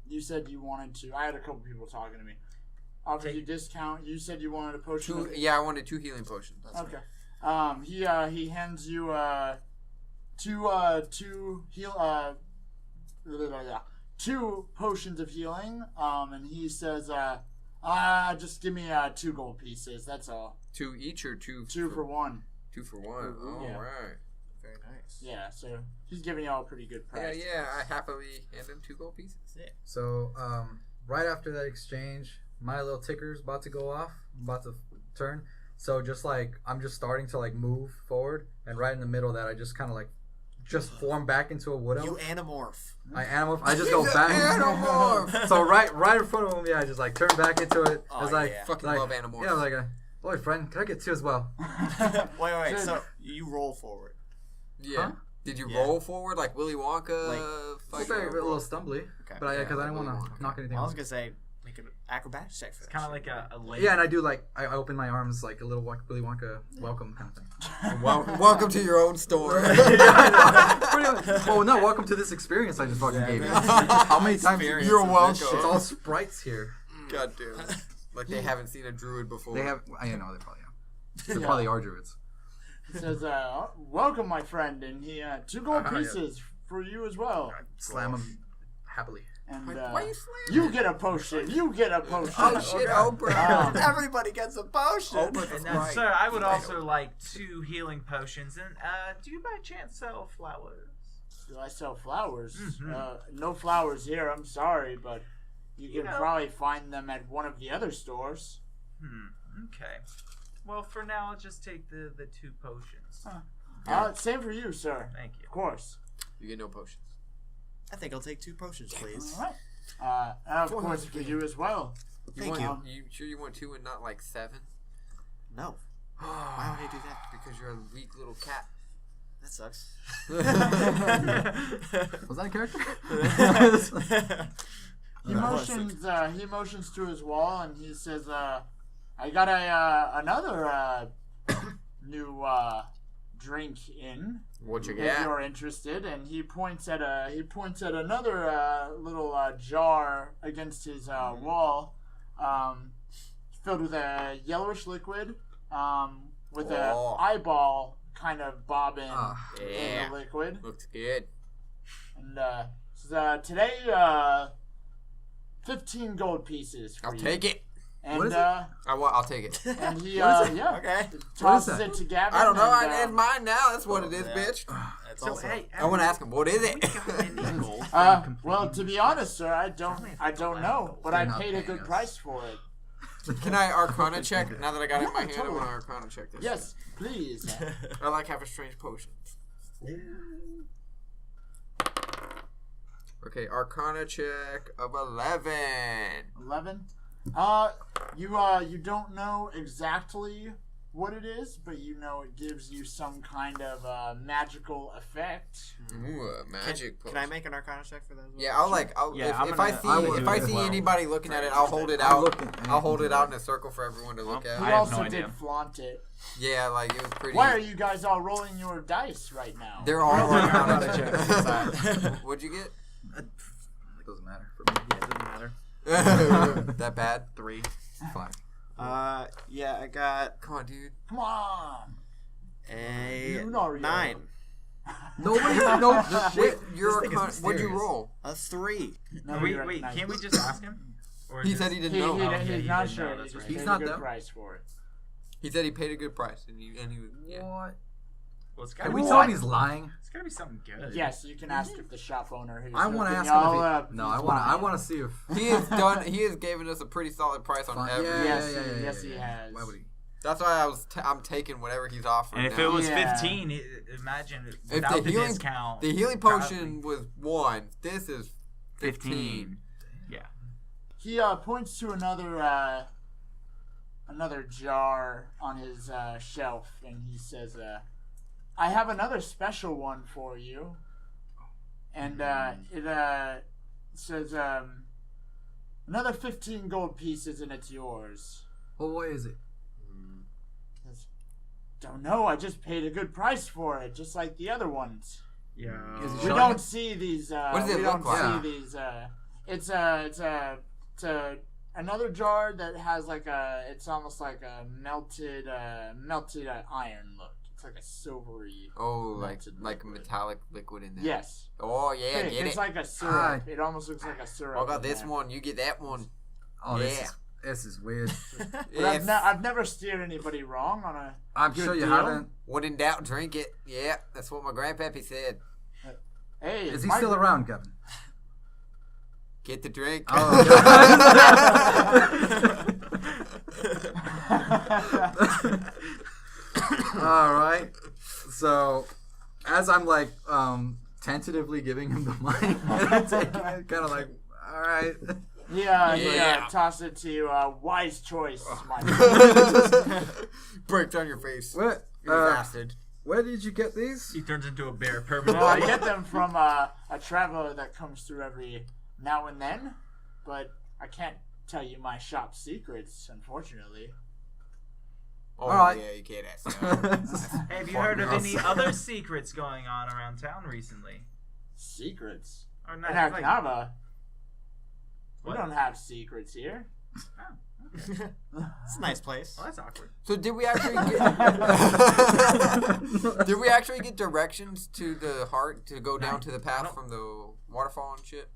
You said you wanted to. I had a couple people talking to me. Offer you discount. You said you wanted a potion. 2, yeah, I wanted 2 healing potions. That's Okay. He hands you two potions of healing. And he says, just give me 2 gold pieces. That's all. 2 each or 2? 2 for 1. 2 for 1. All Yeah. right. Very nice. Yeah. So he's giving y'all a pretty good Yeah, price. yeah. I happily hand him 2 gold pieces. So, right after that exchange, my little ticker's about to go off. I'm about to turn. So just like I'm just starting to like move forward, and right in the middle of that, I just kind of like just form back into a wood elf. You animorph. I just go He's back. an animorph. So right in front of him, yeah, I just like turn back into it. I was Oh, like, yeah. Fucking like, love animorphs. Yeah, I was like, boy, friend, can I get 2 as well? Wait. So you roll forward. Yeah. Huh? Did you Yeah. roll forward like Willy Wonka? It's a little stumbly, Okay. but because I didn't Willy want Wonka. to knock anything I was off. gonna say make an acrobatics check for It's that kind of shit. like a late. Yeah, and I do like I open my arms like a little Willy Wonka welcome kind of thing. Welcome to your own store. Yeah, I know. Pretty much. Oh no! Welcome to this experience I just fucking gave you. How many times? Experience You're of this welcome. shit. It's all sprites here. God damn it. Like they haven't seen a druid before. They have. I know they probably have. They Yeah. probably are druids. He says, "Welcome, my friend," and he 2 gold Yeah. pieces for you as well. Slam them happily. And Why you slam? you get a potion. You get a potion. Oh shit, Oprah. Everybody gets a potion. Oprah And the sprite. sir, I would also like 2 healing potions. And do you by chance sell flowers? Do I sell flowers? Mhm. No flowers here. I'm sorry, but you You can know. probably find them at one of the other stores. Okay. Well, for now, I'll just take the 2 potions. Same for you, sir. Thank you. Of course. You get no potions. I think I'll take 2 potions, please. All right. And of course for you as well. Thank you. You sure you want 2 and not like 7? No, why would I do that? Because you're a weak little cat. That sucks. Was that a character? He motions to his wall and he says, "I got another new drink in. What you If get? you're interested," and he points at another little jar against his wall, filled with a yellowish liquid, with an Oh. eyeball kind of bobbing in Yeah. the liquid. Looks good. And says, today, 15 gold pieces for I'll you. take it. And What is it? I'll take it. and he What is it? yeah Okay. tosses that? it to Gavin. I don't know. and, It's mine now. That's what it is, Yeah. bitch. That's So, also. hey, I want to ask him, what is it? well, to be honest, sir, I don't know, but I They're not paid a paying good us. price for it. Can I Arcana check? Now that I got it in my Yeah, hand, totally. I want to Arcana check this. Yes, please. I like having strange potions. Okay, Arcana check of 11. 11. You don't know exactly what it is, but you know it gives you some kind of magical effect. Ooh, a magic potion. Can I make an Arcana check for that as well? Yeah, I'm if gonna- I I would see do it as well. anybody looking at it, I'll hold it I'm out. looking. I'll hold it out in a circle for everyone to look He at. I have also no did idea. flaunt it. Yeah, like it was pretty. Why are you guys all rolling your dice right now? They're all Arcana Arcana checks. checks. What'd you get? It doesn't matter for me. Yeah, it doesn't matter. That bad? 3. 5. Yeah, I got Come on, dude. Come on. a Yunaria. 9. Nobody knows Wait, shit. your This thing is Arcana. What'd you mysterious. roll? A 3. No, Wait, you wait, recognize can't we it. just ask him? Or He just- said he didn't He, know. he, Oh, he's yeah, he not didn't sure. know, He that's just right. paid He's a not good dumb. price for it. He said he paid a good price, and he yeah. What? Well, it's Can gotta we be tell him something- he's lying? It's gotta be something good. Yes, you can ask if the shop owner who's I want to hooking ask him y'all if up, he. No, he's I lying. want to see if. He has done. He has given us a pretty solid price on Fine. every. Yeah. Yes, he has. Why would he? That's why I'm taking whatever he's offering. And if now. it was Yeah. 15, imagine If without the healing- discount. The healing potion was 1. This is 15. He points to another jar on his shelf, and he says, "I have another special one for you." And it says, "Another 15 gold pieces, and it's yours." Well, what is it? Says, "Don't know. I just paid a good price for it, just like the other ones." Yeah. Is it We showing don't it? see these. What does it we look don't like? see these. It's another jar that has like a. It's almost like a melted iron look. It's like a silvery. Oh, melted like a liquid. metallic liquid in there. Yes. Oh yeah, Thick. get It's it. like a syrup. It almost looks like a syrup. I got in this there. one. You get that one. Oh, Yeah. this is weird. But Yes. I've never steered anybody wrong on a. I'm Good sure you deal. haven't. When in doubt, drink it. Yeah, that's what my grandpappy said. Hey, Is he still around, Kevin? Get the drink. Oh, All right. So, as I'm like tentatively giving him the money, and taking it, kind of like, all right. Yeah. Toss it to you. Wise choice, my friend. Break down your face. What? You bastard. Where did you get these? He turns into a bear Well, I permanently. get them from a traveler that comes through every now and then, but I can't tell you my shop secrets, unfortunately. Oh, Alright. yeah, you can't ask that. Have you heard of any other secrets going on around town recently? Secrets? Or In not? Like, Aknava, we What? don't have secrets here. It's a nice place. well, that's awkward. So did we actually get? Did we actually get directions to the heart to go down to the path from the waterfall and shit?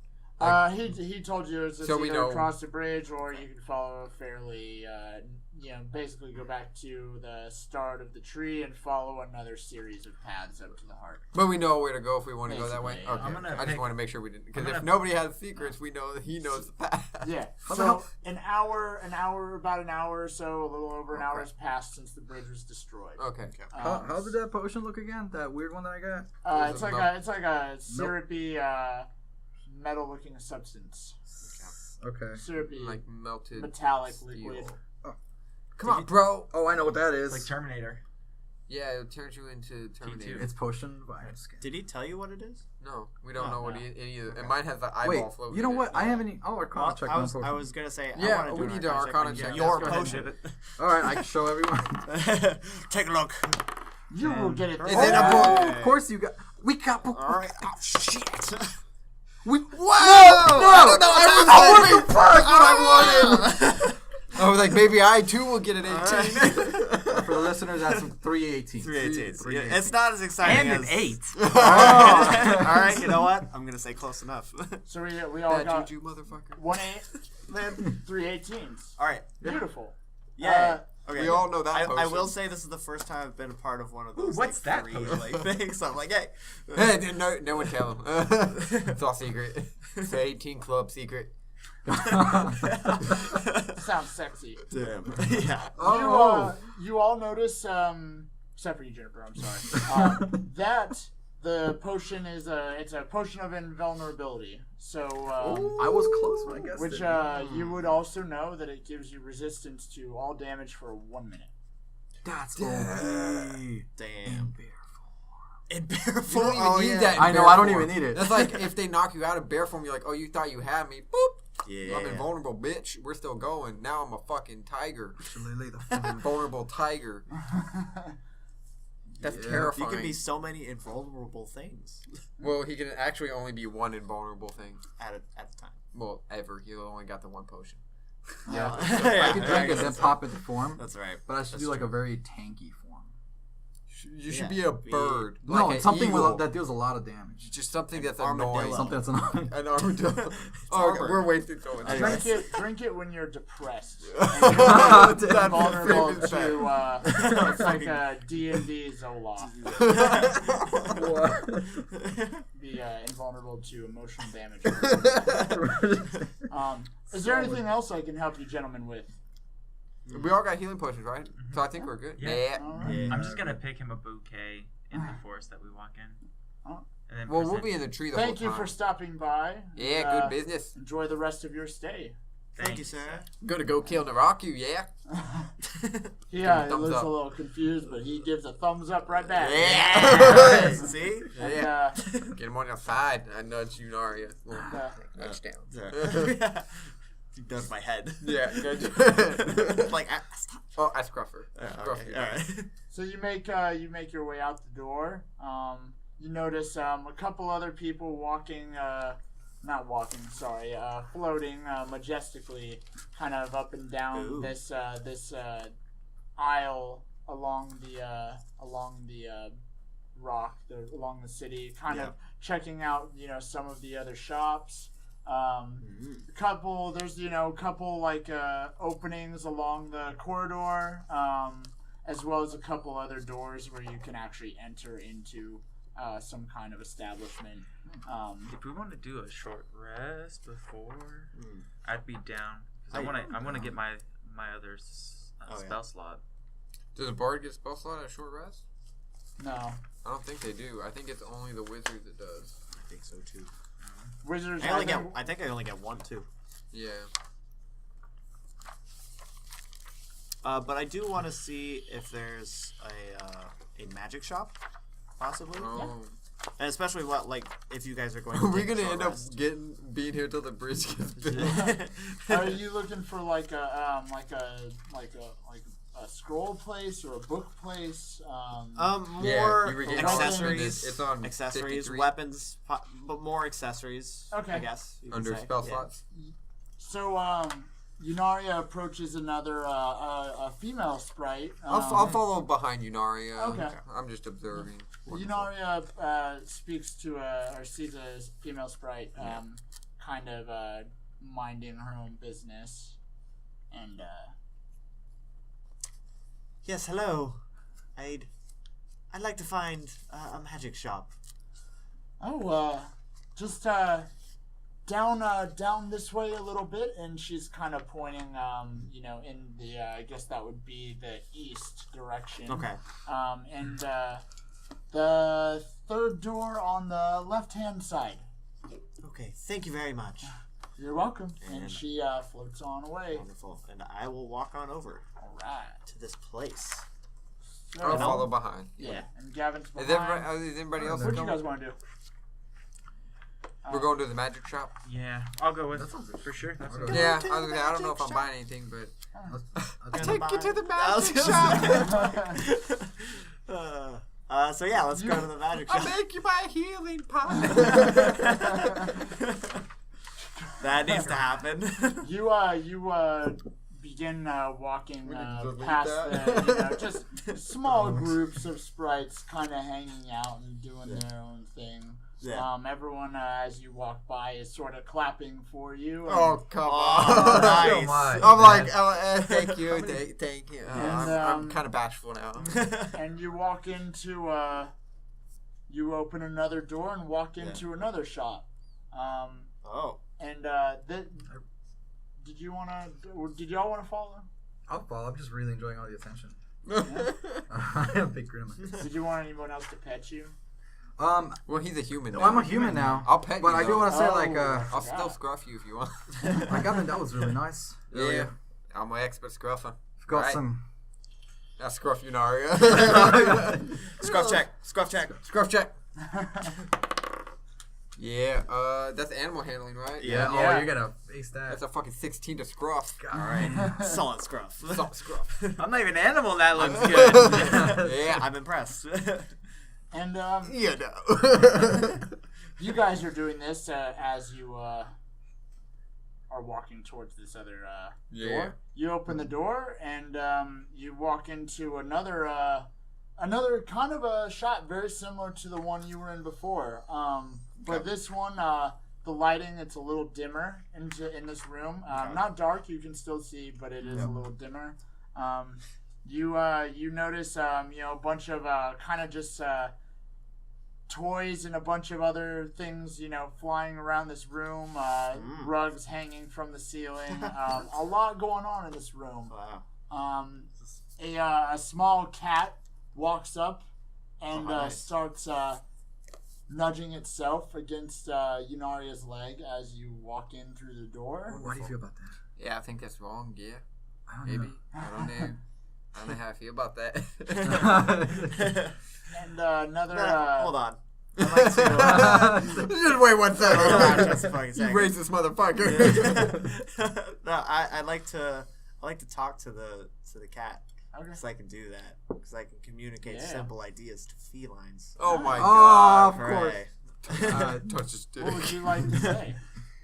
He told you it's So we either know- across the bridge or you can follow a fairly, basically go back to the start of the tree and follow another series of paths up to the heart. But we know where to go if we want to go that way. Basically, Okay. yeah. I'm gonna I just pick- want to make sure we didn't. Because I'm if gonna- nobody has secrets, we know that he knows the path. Yeah. How the So hell- about an hour or so, a little over an hour Okay. has passed since the bridge was destroyed. Okay. How did that potion look again? That weird one that I got? It's like a syrupy, metal-looking substance. Okay. Syrupy, Like melted metallic steel. liquid. Come on, bro. Oh, I know what that is. Like Terminator. Yeah, it turns you into Terminator. It's potion via skin. Did he tell you what it is? No, we don't Oh, know what no. any of it. Mine has the eyeball Wait, floating. you know in it. what? I haven't even. Oh, Arcana Well, check I on was, potion. I was gonna say. Yeah, I wanna do we an need to Arcana check. Your Let's go ahead and potion. do it. All right, I can show everyone. Take a look. You will get it. Is this it a time. book? Oh, of course you got. We got. All right. Oh shit. We. Whoa! No! I don't know what I that was the I wanted. I was like, maybe I too will get an 18. For the listeners, that's 318. 318. Yeah, it's not as exciting And as an 8. All right, you know what? I'm gonna say close enough. So we all That got juju motherfucker. 318s. All right. Beautiful. Yeah. Okay. We all know that I potion. will say this is the first time I've been a part of one of those. what's that three, potion? things. So I'm like, hey. Hey, no one tell him. It's all secret. It's the 18 club secret. Sounds sexy. Damn. Yeah. You all notice, except for you, Jennifer. I'm sorry. That the potion is it's a potion of invulnerability. So I was close, but I guess. which you would also know that it gives you resistance to all damage for 1 minute. That's Damn. In bear You form. don't even Oh, need yeah. that. in I know, bear I don't form. even need it. That's like if they knock you out of bear form, you're like, oh, you thought you had me. Boop. Yeah. I'm invulnerable, bitch. We're still going. Now I'm a fucking tiger. Lily, I'm an invulnerable tiger. That's Yeah. You terrifying. can be so many invulnerable things Well, he can actually only be one invulnerable thing. at the time. Well, ever. He only got the one potion. Yeah. Yeah, I can drink it, then pop into form. That's right. But I should That's do like true. a very tanky form. You should Yeah. be a bird. No, like an something eagle. that deals a lot of damage. Just something that's armadillo. annoying. Something that's annoying. An armadillo. Oh, okay, armor. we're wasting so much time. Drink it when you're depressed. That's Vulnerable the famous to it's like a D&D Zoloft. Be invulnerable to emotional damage. Is there anything else I can help you gentlemen with? We all got healing potions, right? So I think we're good. Yeah. All right. Yeah. I'm just gonna pick him a bouquet in the forest that we walk in. And then Well, we'll present- be in the tree the Thank whole you time. for stopping by. Yeah, Uh, good business. Enjoy the rest of your stay. Thank you, sir. Gonna go kill Naraku, yeah? Yeah, he thumbs looks up. a little confused, but he gives a thumbs up right back. Yeah. See? And, Yeah. Get him on your side. I nudge Yunaria. Nudge down. He does my head. Yeah, nudge. Like, stop. Oh, I scruff her. Scruff Okay, you. all right. So you make your way out the door. You notice a couple other people floating majestically, kind of up and down Ooh. this aisle along the rock, along the city, kind of checking out some of the other shops. There's a couple openings along the corridor, as well as a couple other doors where you can actually enter into some kind of establishment. If we want to do a short rest before, I'd be down. 'Cause I want to get my other spell slot. Does a bard get spell slot at a short rest? No, I don't think they do. I think it's only the wizard that does. I think so too. wizards. I think I only get one too. Yeah. But I do want to see if there's a magic shop, possibly, Oh. and especially if you guys are going. Are we take a gonna short end up rest. being here till the bridge gets built? Are you looking for a scroll place or a book place? More you regain accessories. It's on accessories, 53. weapons, but more accessories. Okay. I guess you could Under say. spell Yeah. slots. So Yunaria approaches another a female sprite. I'll follow behind Yunaria. Okay. I'm just observing. Wonderful. Yunaria speaks to or sees a female sprite, kind of minding her own business, and Yes, hello. I'd like to find a magic shop. just down this way a little bit, and she's kind of pointing, in the I guess that would be the east direction. Okay. And the third door on the left-hand side. Okay. Thank you very much. You're welcome. And And- she floats on away. Wonderful. And I will walk on over All right. to this place. So, I'll follow behind. Yeah. And Gavin's behind. Is everybody else What do you going? guys want to do? We're going to the magic shop. Yeah, I'll go with That sounds good. for sure. That's I'll okay. go. Yeah, to I was the gonna say, I don't know magic if I'm buying anything, but I'll Take you to the I was magic gonna shop. So yeah, let's go to the magic I'll shop. make you my healing pot. That needs to happen. You begin walking We can delete past that. the just small groups of sprites kind of hanging out and doing their own thing. Yeah. Everyone as you walk by is sort of clapping for you. and- Oh come Oh, on! nice. Oh, my. I'm like, thank you, thank you. And, I'm kind of bashful now. and you walk into you open another door and walk into another shop. Oh. And did y'all want to follow? I'll follow. I'm just really enjoying all the attention. I have a big grin on my face. Did you want anyone else to pet you? Well, he's a human. No, Now. I'm a human now. I'll pet But you. I do though. want to say, Oh. I'll still scruff you if you want. like, I mean, that was really nice. Yeah, I'm an expert scruffer. Got Right. some. I scruff Yunaria. Scruff check. Scruff check. Scruff check. Yeah, that's animal handling, right? Yeah. Yeah. Oh, you're gonna face that. That's a fucking 16 to scruff. All right. Solid scruff. Stop scruff. I'm not even an animal. That looks good. Yeah. I'm impressed. And You know. you guys are doing this as you are walking towards this other door. You open the door and you walk into another kind of a shop very similar to the one you were in before. But this one, the lighting, it's a little dimmer in this room. Not dark, you can still see, but it is a little dimmer. You notice a bunch of kind of just toys and a bunch of other things flying around this room, rugs hanging from the ceiling, a lot going on in this room. Wow. A small cat walks up and nice. starts nudging itself against Yunaria's leg as you walk in through the door. What do you feel about that? Yeah, I think that's wrong. Yeah, I don't maybe. know. I don't know. I don't know how I feel about that. And another. Hold on. I'd like to. Just wait 1 second. Hold on just a fucking You second. racist motherfucker. No, I like to talk to the cat. Okay. Because I can do that. Because I can communicate Yeah. simple ideas to felines. Oh my Oh, god. of course. Hooray. Touch his dick. What would you like to say?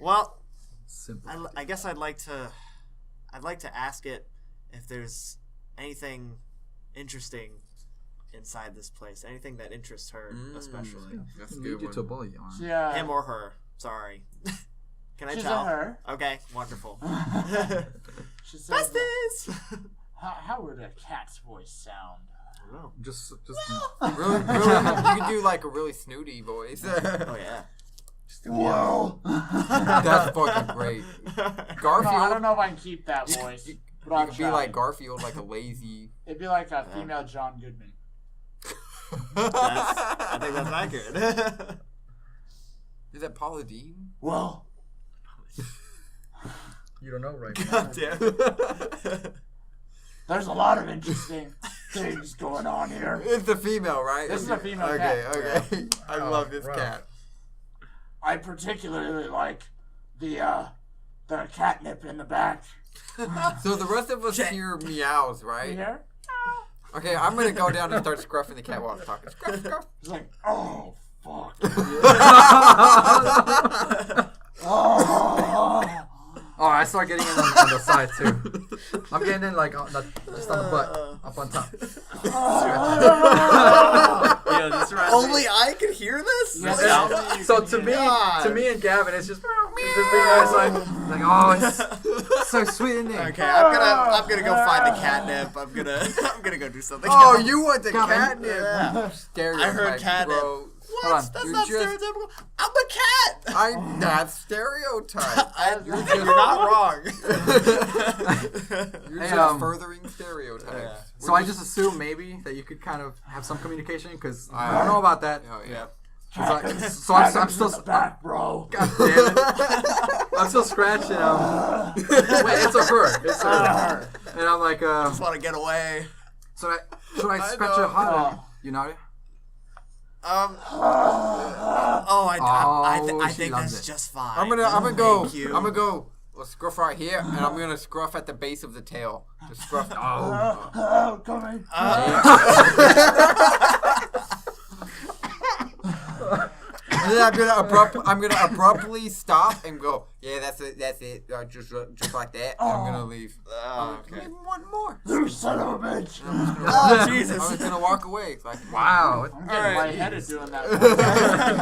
Well, Simple. I guess I'd like to ask it if there's anything interesting inside this place. Anything that interests her, especially. That's a Lead good you to a one. bully yarn. She, Him or her. Sorry. Can I she's tell? a her. Okay, wonderful. She says, Besties! how would a cat's voice sound? I don't know. Just Really, you can do like a really snooty voice. Oh, yeah. Whoa! That's fucking great. No, Garfield. I don't know if I can keep that voice. But You I'll could be try. like Garfield, like a lazy. It'd be like a female John Goodman. I think that's accurate. Is that Paula Dean? Well, you don't know right now. God damn. there's a lot of interesting things going on here. It's a female, right? This is a female okay, cat. Okay, I love this right. cat. I particularly like the catnip in the back. So the rest of us hear meows, You right? hear? Okay, I'm gonna go down and start scruffing the cat while I'm talking. Scruff, scruff. It's like, oh fuck. oh. Oh, I start getting in on the side too. I'm getting in like just on the butt, up on top. Yeah, this reminds Only I can hear this? Yeah, So to me and Gavin, it's just being nice, like oh, it's so sweet in there. Okay, I'm gonna go find the catnip. I'm gonna go do something Oh, else. you want the catnip? Yeah. Stereotype, I heard catnip. bro. What? Hold on. That's You're not just- stereotypical. I'm a cat. That's stereotype. You're not wrong. You're Hey, just furthering stereotypes. Yeah. So I just assume maybe that you could kind of have some communication because I don't know about that. Oh yeah. So I'm still back, bro. God damn it! I'm still scratching. Wait, it's a her. It's a her. And I'm like, Just want to get away. should I I scratch your know. heart? Yunaria? I she think loves that's it. just fine. I'm gonna go. Thank you. I'm gonna go. Let's scruff right here, and I'm gonna scruff at the base of the tail. Just scruff. Oh, coming. And then I'm gonna abruptly stop and go. Yeah, that's it. That's it. Just like that. I'm gonna leave. Okay. Maybe one more. You son of a bitch. Oh, Jesus. I'm just gonna walk away. It's like, Wow. I'm getting Alright. lightheaded doing that.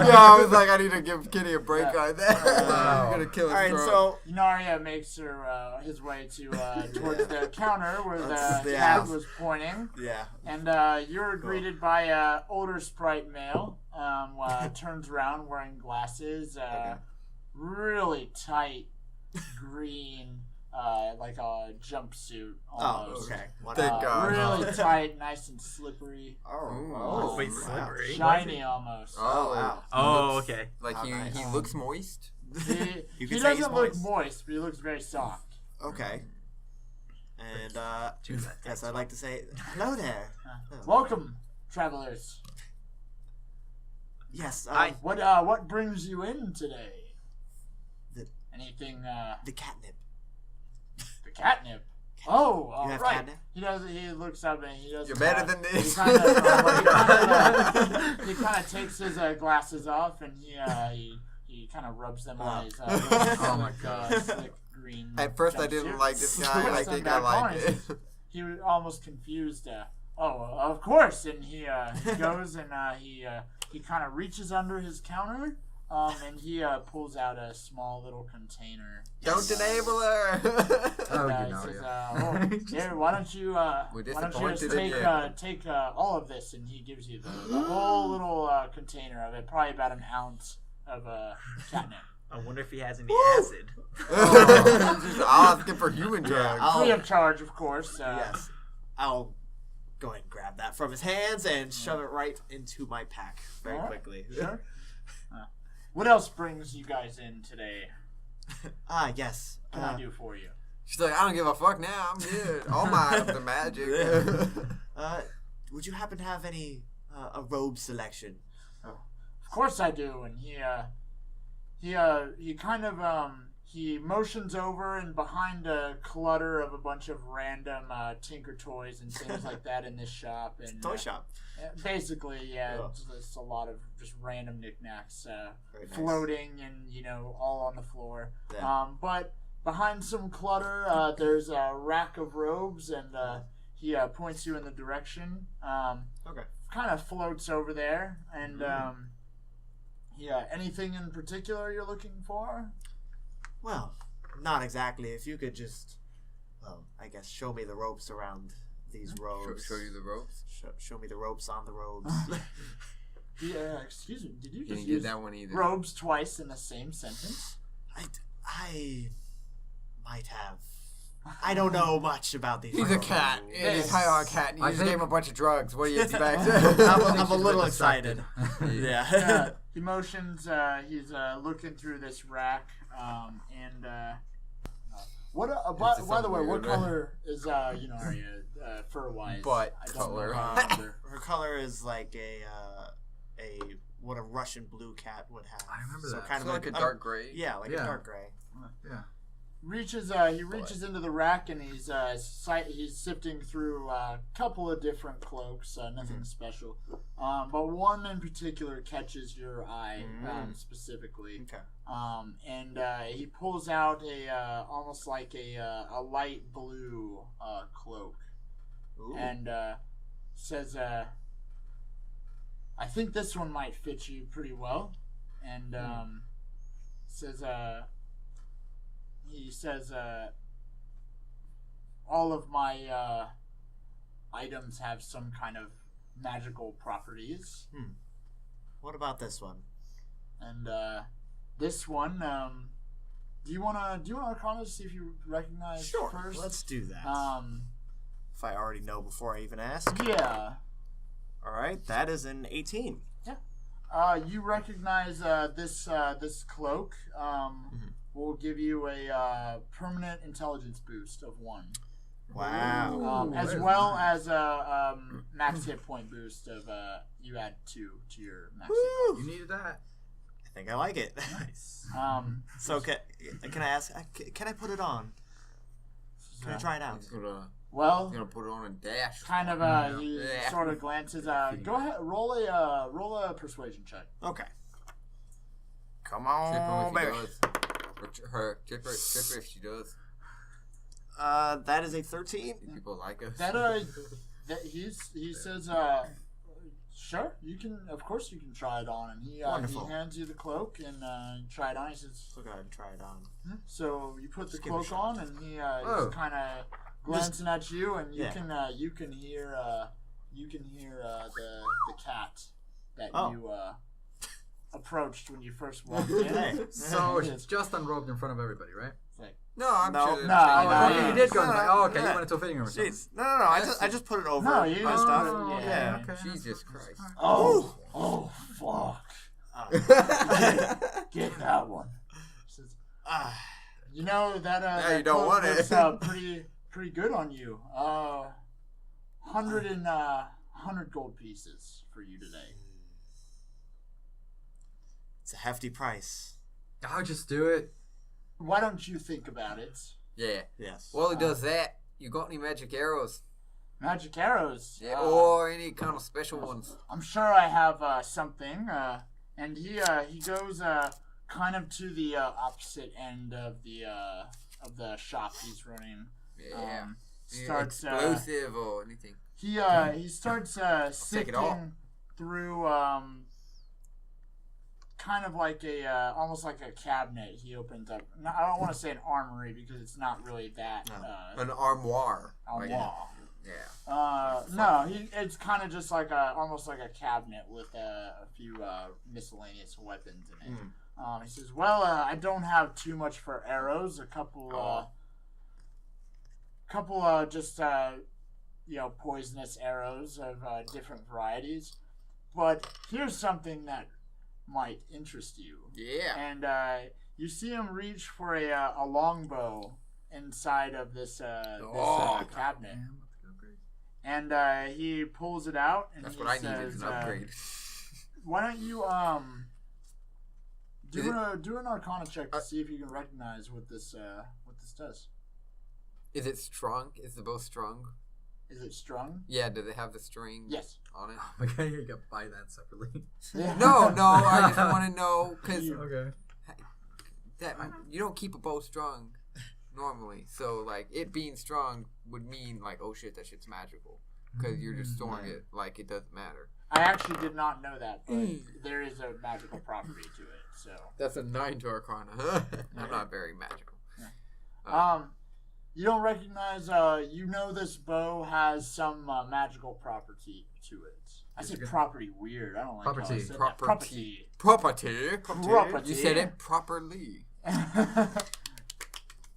yeah, I was like, I need to give Kitty a break on that. Wow. I'm gonna kill his All right, throat. so Yunaria makes his way to towards the counter where the Yeah. cat was pointing, yeah. and you're greeted by a older sprite male. Turns around wearing glasses, really tight green, like a jumpsuit Oh, almost. okay. Thank God. Really tight, nice and slippery, Oh, Wait, wow. slippery? shiny almost. Oh, wow. Oh, okay. Like How he nice. looks moist. He, You he can say he's doesn't look moist. moist, but he looks very soft. Okay. And yes, I'd like to say hello there. Welcome, travelers. Yes, What brings you in today? The- Anything? the catnip. The catnip. Oh, You have right. catnip? He does. He looks up and he does. You're better than He this. kind of takes his glasses off and he kind of rubs them on his. Oh my God! Slick green. At first, I didn't jumpsuit. like this guy. I Puts them think I back on. like it. He was almost confused. Oh, of course! And he goes and he kind of reaches under his counter, and he pulls out a small little container. Don't enable her. Oh, He says, here, why don't you disappointed just in take all of this, and he gives you the whole little container of it, probably about an ounce of catnip. I wonder if he has any acid. I'll ask him for human drugs. Free of charge, of course. Yes. I'll go ahead and grab that from his hands and shove it right into my pack very Alright. quickly. Sure. What else brings you guys in today? Yes. What can I do for you? She's like, I don't give a fuck now. I'm good. All my items are magic. Would you happen to have any a robe selection? Of course I do. And he kind of he motions over, and behind a clutter of a bunch of random Tinker toys and things like that in this shop. And Toy shop. Basically, yeah, Oh. it's a lot of just random knickknacks Very nice. floating and all on the floor. Yeah. But behind some clutter, there's a rack of robes, and he points you in the direction. Okay. Kind of floats over there, and anything in particular you're looking for? Well, not exactly. If you could just, I guess show me the ropes around these robes. Show you the ropes. Show me the ropes on the robes. Excuse me, did you Didn't just get use that one either. robes twice in the same sentence? I might have. I don't know much about these. He's a robes. cat. He's high on a cat. And you I just think- gave him a bunch of drugs. What do you expect? I'm a little She's a bit excited. distracted. Yeah. He motions. He's looking through this rack, and what? By the way, what weird. color is Yunaria fur wise? Butt color. Her color is like what a Russian blue cat would have. I remember so that. kind It's of like a dark gray. Yeah, like Yeah. a dark gray. Yeah. He reaches into the rack, and he's sifting through a couple of different cloaks, nothing special, but one in particular catches your eye specifically. Okay. And he pulls out a almost like a light blue cloak, Ooh. and says, "I think this one might fit you pretty well," and says, he says, all of my items have some kind of magical properties. What about this one? And this one, do you wanna Arcana to see if you recognize first? Let's do that. If I already know before I even ask. Yeah. All right, that is an 18. You recognize this cloak. Will give you a permanent intelligence boost of 1. Wow. As well as a max hit point boost of you add 2 to your max hit You needed that. I think I like it. Nice. So can I ask? Can I put it on? Can I try it out? He's gonna Well, put it on a dash. kind of he Yeah. sort of glances. Go ahead, roll a persuasion check. Okay. Come Chip her on, if he baby. does. Or chip her if she does. That is a 13. People like us. That he says, sure, you can. Of course, you can try it on, and he Wonderful. hands you the cloak and you try it on. He says, So go ahead and try it on. so you put the Just give it a cloak shot. on, and he Oh. is kind of glancing at you, and you Yeah. can hear the cat that Oh. you approached when you first walked in. Hey. So it's just unrobed in front of everybody, right? It's like, No, I'm No. sure. No, Oh, no, you did go. no, in the- no, oh, okay. yeah. You went into a fitting room or something. Jeez. No. I just put it over No, you- my stuff. Oh, Yeah. okay. Jesus Christ. oh, fuck. Get that one. Says, you know that Yeah, you that don't cloak want it. looks, pretty good on you. 100 gold pieces for you today. It's a hefty price. I'll just do it. Why don't you think about it? Yeah. Yes. While he does that, you got any magic arrows? Magic arrows. Yeah, or any kind of special ones? I'm sure I have something. And he goes kind of to the opposite end of the shop he's running. Yeah. Starts Explosive or anything. he starts take it all. sifting through kind of like almost like a cabinet. He opens up. No, I don't want to say an armory because it's not really that. An armoire. Like, Armoire. yeah. No, it's kind of just like almost like a cabinet with a few miscellaneous weapons in it. He says, "Well, I don't have too much for arrows. A couple just poisonous arrows of different varieties. But here's something that might interest you. Yeah. And you see him reach for a longbow inside of this cabinet. And he pulls it out and That's he what I says, needed, an upgrade. why don't you do an Arcana check to see if you can recognize what this does. Is it strong? Is the bow strong? Is it strung? Yeah, do they have the string Yes. on it? Oh my god, you can buy that separately. Yeah. No, I just want to know, because Okay. you don't keep a bow strong normally. So, like, it being strong would mean, like, oh shit, that shit's magical. Because you're just storing it like it doesn't matter. I actually did not know that, but there is a magical property to it. So That's a 9 to Arcana. I'm not very magical. you don't recognize. You know this bow has some magical property to it. I said property weird. I don't like how I said that. Property. Property. You said it properly.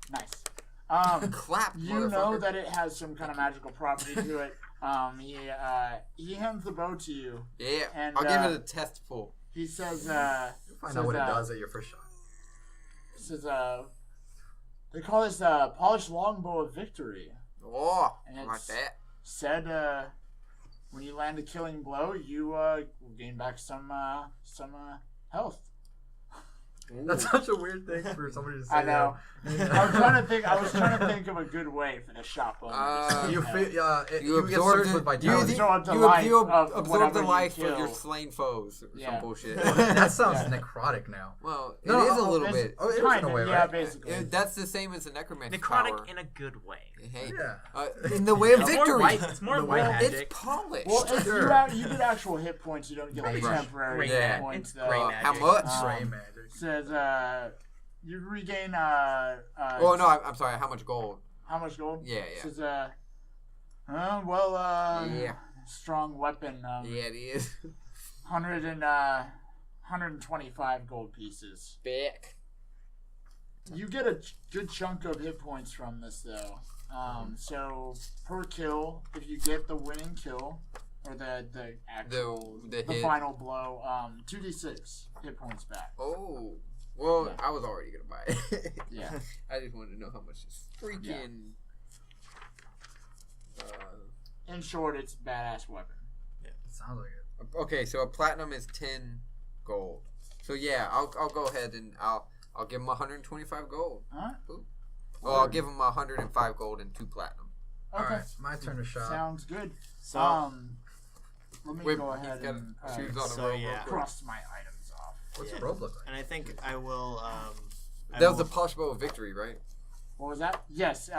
Nice. Clap. You know that it has some kind of magical property to it. He hands the bow to you. Yeah. And, I'll give it a testful. He says, You'll find out what it does at your first shot. He says, they call this polished longbow of victory. Oh, And I like it's that. said, when you land a killing blow, you will gain back some health. That's such a weird thing for somebody to say. I know. That. I was trying to think of a good way for the shot bonus. You feel, You get absorb surged with the vitality. absorb the life kill. of your slain foes or some bullshit. That sounds necrotic now. Well, it is a little bit. Oh, it is Kind in a of, way, yeah, right? basically. That's the same as the necromancer Necrotic power. in a good way. Hey, Yeah. in the way of It's victory. more white. It's more The white white magic. It's magic. polished. Well, if Sure. you get actual hit points, you don't get like Right. temporary Great hit magic. points. It's though. great How magic. much? Stray magic. Says you regain Oh no, I'm sorry. How much gold? how much gold? Yeah. Says Yeah. strong weapon. Yeah, it is. 125 gold pieces. Back. You get a good chunk of hit points from this though. So per kill, if you get the winning kill or the actual The the hit. final blow, 2d6 hit points back. Oh. Well, Yeah. I was already gonna buy it. Yeah. I just wanted to know how much this freaking. In short, it's a badass weapon. Sounds like it. Okay, so a platinum is 10 gold. So yeah, I'll go ahead and I'll give him 125 gold. Alright. Well, I'll give him 105 gold and 2 platinum. Okay. Alright, my turn to shot. Sounds good. So, let me Wait, go he's ahead got and shoes on so the road. yeah. cross my items off. What's Yeah. the rope look like? and I think I will. That was the polished bow of victory, right? What was that? Yes,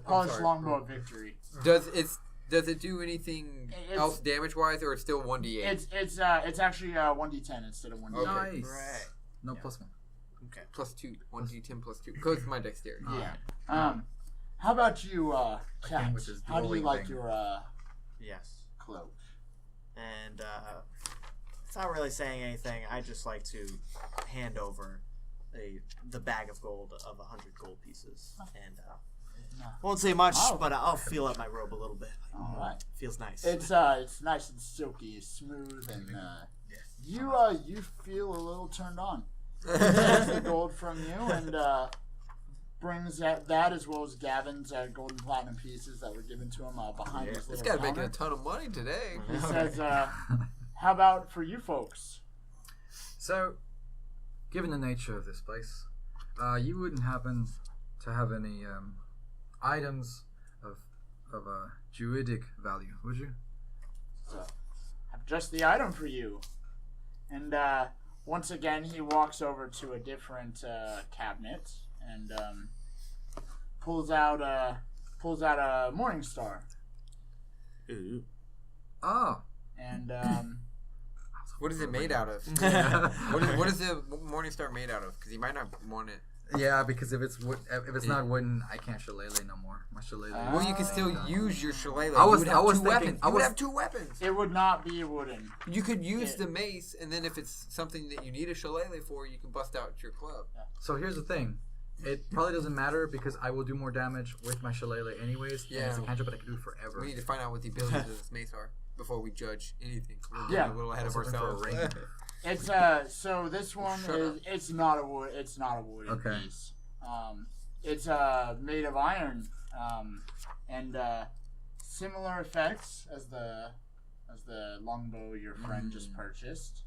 polished sorry. longbow of victory. Does it do anything It's- else damage wise, or it's still 1d8? It's actually 1d10 instead of 1d8. Okay. Nice. Right. No Yeah. plus one. Plus 2, 1d10 plus 2. Because my dexterity. Yeah. How about you, Cat? with this How do you dueling like thing. your Yes. cloak? And it's not really saying anything. I just like to hand over the bag of gold of 100 gold pieces, and won't say much, Oh. but I'll feel out my robe a little bit. All right. Feels nice. It's nice and silky, smooth, and you feel a little turned on. He takes the gold from you and brings that as well as Gavin's gold and platinum pieces that were given to him behind his This little guy's making a counter. ton of money today. He says, "How about for you folks?" So, given the nature of this place, you wouldn't happen to have any items of a druidic value, would you? So, I have just the item for you. And once again, he walks over to a different cabinet and pulls out a morning star. Ooh. Oh. And What is it made out of? what is the morning star made out of? Because he might not want it. Yeah, because if it's not wooden, I can't shillelagh no more. My shillelagh. Well, you can still use your shillelagh. I was You would have two thinking- weapons. I You would was- have 2 weapons. it would not be wooden. You could use Yeah. the mace, and then if it's something that you need a shillelagh for, you can bust out your club. So here's the thing. It probably doesn't matter because I will do more damage with my shillelagh anyways. And it's a Yeah. cantrip, but I can do it forever. We need to find out what the abilities of this mace are before we judge anything. We're getting Yeah. a little ahead of I was looking for a ourselves. ring. It's so this one Shut is up. it's not a wooden Okay. piece. It's made of iron. And similar effects as the longbow your friend just purchased.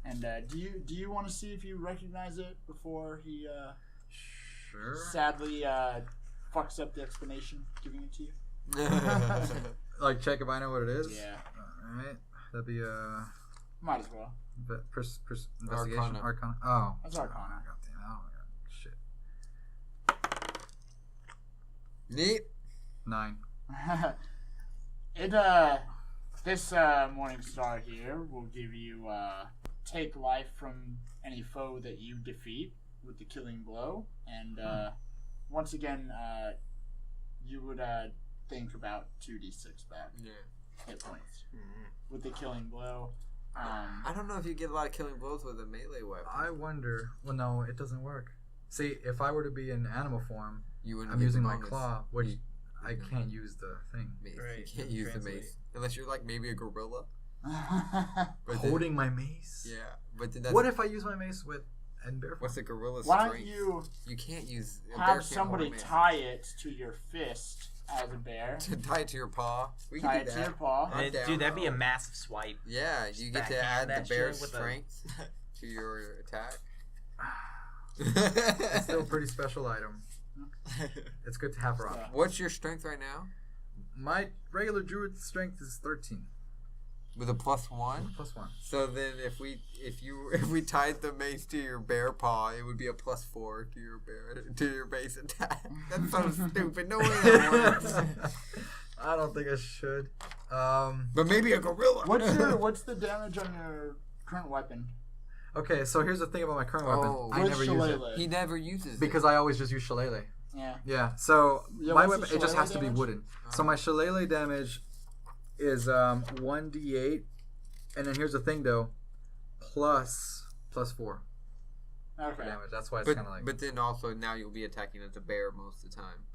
And do you want to see if you recognize it before he Sure. sadly fucks up the explanation giving it to you? Like, check if I know what it is? Yeah, Alright. That'd be might as well. investigation? Arcana. Oh. That's Arcana. God damn it. Oh my god. Shit. Neat. 9. This morning star here will give you take life from any foe that you defeat with the killing blow, and once again you would think about 2d6 back Yeah. hit points with the killing blow. I don't know if you get a lot of killing blows with a melee weapon. I wonder. Well, no, it doesn't work. See, if I were to be in animal form, You wouldn't I'm get the using my bonus. claw, which You- I can't use the thing. Mace. Right, You can't you use the translate. mace unless you're like maybe a gorilla. But then- Holding my mace? yeah, but then that's What if I use my mace in bear form? what's a gorilla's Why don't strength? you You can't use a bear have can't somebody hold a mace. tie it to your fist as a bear? to tie it to your paw. We Tie can it do to your that. paw. I'm down. Dude, that'd be a massive swipe. Yeah, you get to Backhand add that the bear's shit with a- strength to your attack. It's still a pretty special item. It's good to have around. Yeah. What's your strength right now? My regular druid strength is 13. With a +1. +1. So then, if we tied the mace to your bear paw, it would be a +4 to your base attack. That's so stupid. No way that works. I don't think I should. But maybe a gorilla. What's the damage on your current weapon? Okay, so here's the thing about my current weapon. Oh. I With never use it shillelagh. He never uses because I always just use shillelagh. Yeah. Yeah, so Yeah, my what's the weapon, it just has to be shillelagh wooden. So my shillelagh damage is 1d8, and then here's the thing though, plus 4 Okay. damage. That's why it's But, kind of like but then also now you'll be attacking as a bear most of the time.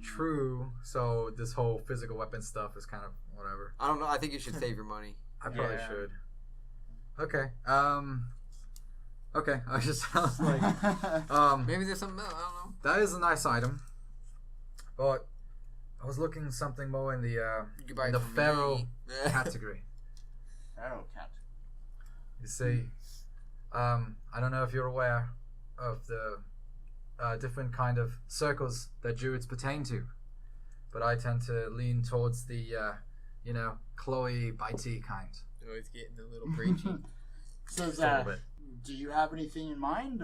true. So this whole physical weapon stuff is kind of whatever. I don't know. I think you should save your money. I probably Yeah. should. Okay. Okay. I just sounds like Maybe there's something else. I don't know. that is a nice item, but I was looking something more in the You could buy in it the from feral me. category. Arrow cat. You see, I don't know if you're aware of the different kind of circles that druids pertain to, but I tend to lean towards the, Chloe bitey kind. Oh, it's getting a little preachy. Says, Just a little bit. do you have anything in mind?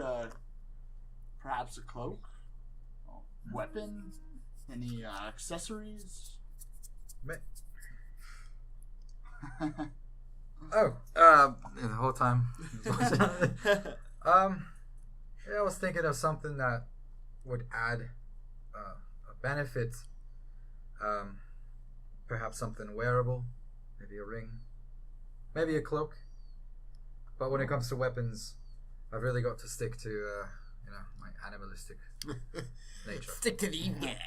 Perhaps a cloak? Weapon? Any accessories? Oh, the whole time. I was thinking of something that would add a benefit. Perhaps something wearable, maybe a ring, maybe a cloak. But when it comes to weapons, I've really got to stick to, my animalistic nature. Stick to these guys.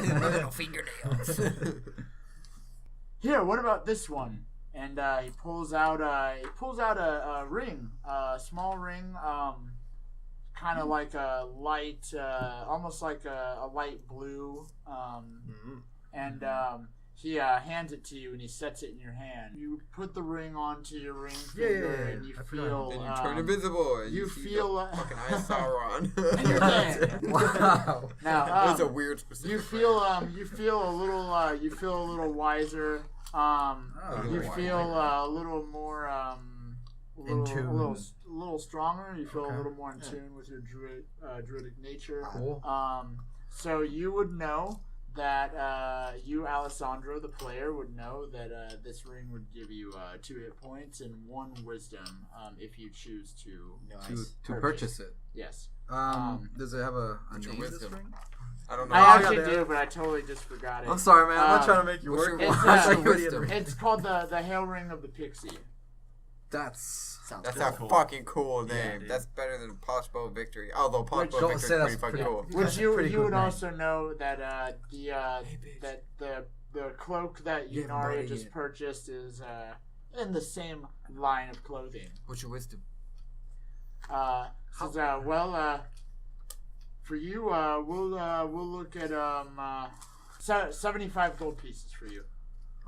My little fingernails. Here, what about this one? And he pulls out a ring, a small ring, kind of like a light, almost like a light blue. And he hands it to you, and he sets it in your hand. You put the ring onto your ring finger, Yeah. and you I forgot. feel. Then you turn invisible. And you see feel, the fucking eye of Sauron. And you're dead. Wow. Now, That's a weird specific. you feel a little wiser. You wiser. feel a little more In tune. a little stronger. You feel Okay. a little more in tune with your druidic nature. Cool. So you would know that you, Alessandro, the player, would know that this ring would give you 2 hit points and 1 wisdom if you choose to. To purchase it. Yes. Does it have a What's your name, this wisdom? ring? I don't know. I I actually got that. do, but I totally just forgot it. I'm sorry, man. I'm not Um, trying to make you what's work. your- It's, What's uh, your wisdom? It's called the Hail Ring of the Pixie. That's Sounds That's cool. a fucking cool Yeah, name. dude. That's better than Poshbow Victory. Although Poshbow Don't Victory say is that's pretty fucking pretty- cool. Which That's a you pretty would good name. also know that the cloak that Yeah, Yunaria buddy, just yeah. purchased is in the same line of clothing. What's your wisdom? Says, for you, we'll look at 75 gold pieces for you.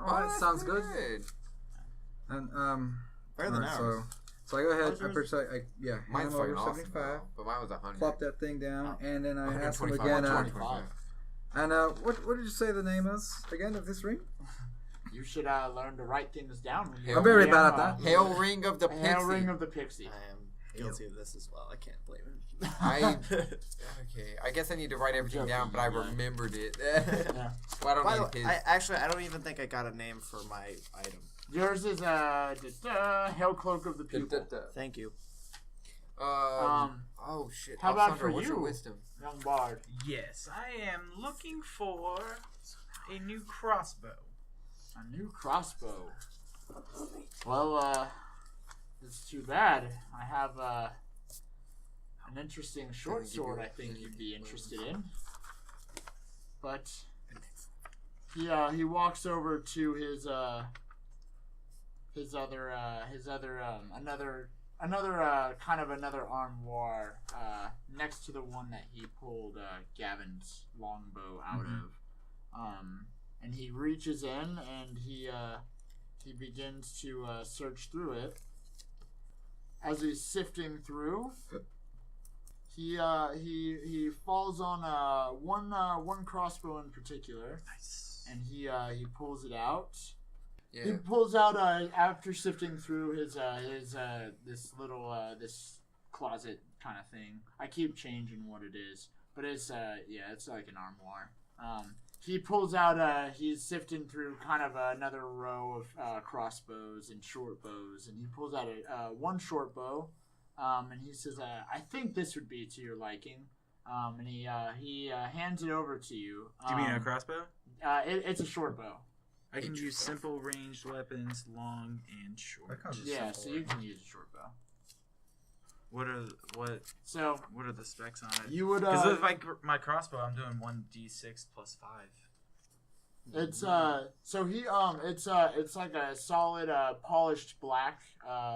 Alright, that's sounds pretty good. And Better than alright, ours. so I go ahead. How's I yours? purchase. Yeah, hand Mine's him over fucking awesome, 75. though, but mine was 100. Plop that thing down, and then I ask him 125, again. 125. And what did you say the name is again of this ring? You should learn to write things down. When you I'm very DM, bad at that. Hail Ring of the Pixie. Hail Ring of the Pixie. I am guilty of this as well. I can't blame him. Okay, I guess I need to write everything down, but I remembered it. Yeah. Well, I don't By the need way, his. I don't even think I got a name for my item. Yours is Hail Cloak of the Pupil. Thank you. Oh shit. how about Alessandro, for what's your you? wisdom? Young Bard. Yes, I am looking for a new crossbow. A new crossbow. Well, it's too bad. I have an interesting short sword I think you'd be interested in. But he walks over to another armoire next to the one that he pulled Gavin's longbow out of. And he reaches in and he begins to search through it. As he's sifting through, he falls on one crossbow in particular. Nice. And he pulls it out. Yeah. He pulls out after sifting through his this little this closet kind of thing. I keep changing what it is, but it's it's like an armoire. He pulls out he's sifting through kind of another row of crossbows and short bows, and he pulls out one short bow, and he says, "I think this would be to your liking." And he hands it over to you. Do you mean a crossbow? It's a short bow. I can use simple ranged weapons, long and short. Yeah, so you can use a short bow. What are the specs on it? You would Because with my crossbow, I'm doing 1d6 plus 5. it's it's like a solid polished black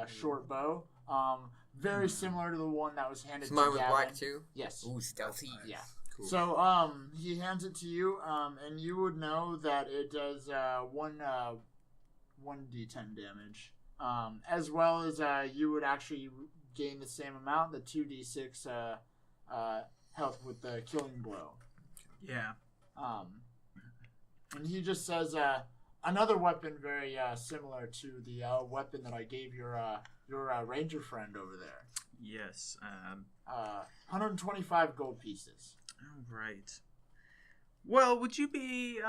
short bow. Very similar to the one that was handed Is to mine with Gavin. black too? Yes. Ooh, stealthy. Yeah. Cool. So he hands it to you, and you would know that it does 1d10 damage, as well as you would actually gain the same amount, the 2d6 health with the killing blow. Yeah. And he just says another weapon very similar to the weapon that I gave your ranger friend over there. Yes. 125 gold pieces. All right. Well, would you be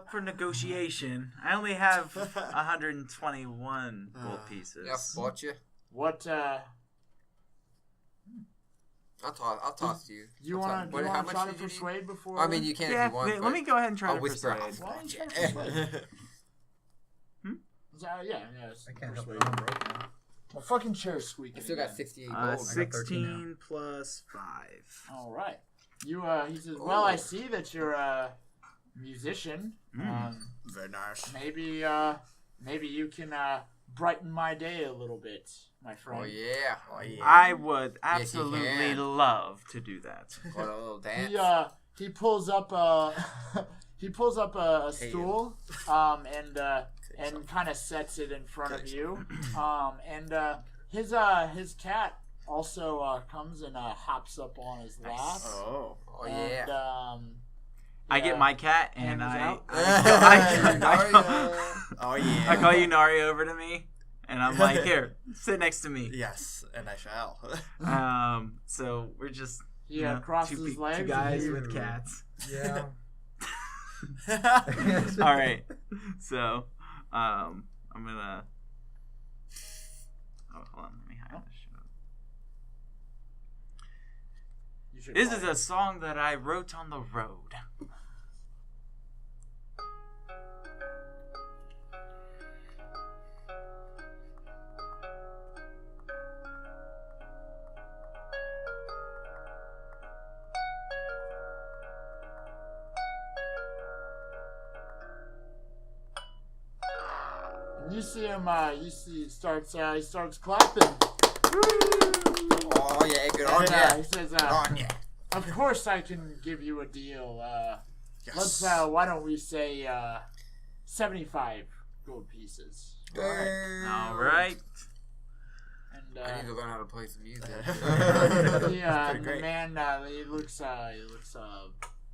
for negotiation? I only have 121 gold pieces. Yeah, bought you. What? I'll toss to you. You I'll want toss- to how much try to did you need? persuade before? I mean, you can Yeah, if you want. let but me go ahead and try I'll to whisper. persuade. Why don't you persuade? Yeah. I can't help persuade. it. I'm broke now. My fucking chair's squeaking. I still got again. 68 gold. 16 plus 5. All right. He says, "Well, I see that you're a musician. Very nice. Maybe you can brighten my day a little bit, my friend." Oh yeah. Oh yeah. I would Yes, you absolutely can. love to do that. Got a little dance. He pulls up a stool and kind of sets it in front of you. His cat also comes and hops up on his lap. Oh. Oh yeah. And, I get my cat and Hands I out. Oh yeah. I call Yunaria over to me and I'm like, here, sit next to me. Yes, and I shall. So we're just He crosses his legs. two and guys he- with cats. Yeah. All right. So, I'm gonna. Oh, hold on. Let me hide this shit up. You should This play is it. a song that I wrote on the road. you see him. He starts clapping. Oh yeah, good on And, ya. he says, Good on ya. "Of course, I can give you a deal. Yes. Let's. Why don't we say 75 gold pieces?" All right. And I need to learn how to play some music. the great. man he looks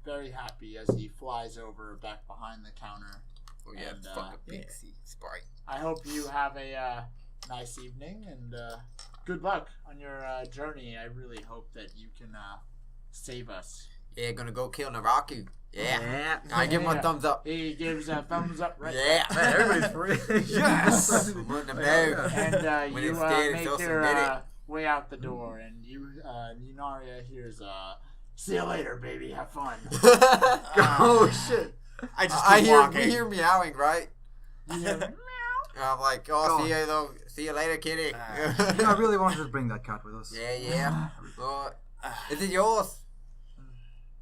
very happy as he flies over back behind the counter. Oh yeah, And, fucking Pixie Sprite. I hope you have a nice evening and good luck on your journey. I really hope that you can save us. Yeah, gonna go kill Naraku. Yeah. Yeah. I give him a Yeah. thumbs up. He gives a thumbs up right Yeah. Man, everybody's free. Yes. I'm letting him know. and When you it's dead, make it's your also dead. way out the door, and Yunaria hears, "See you later, baby. Have fun." Oh shit. I just keep walking. We hear meowing, right? You hear, I'm like, Go see you later, kitty. Yeah, I really wanted to bring that cat with us. yeah. Is it yours?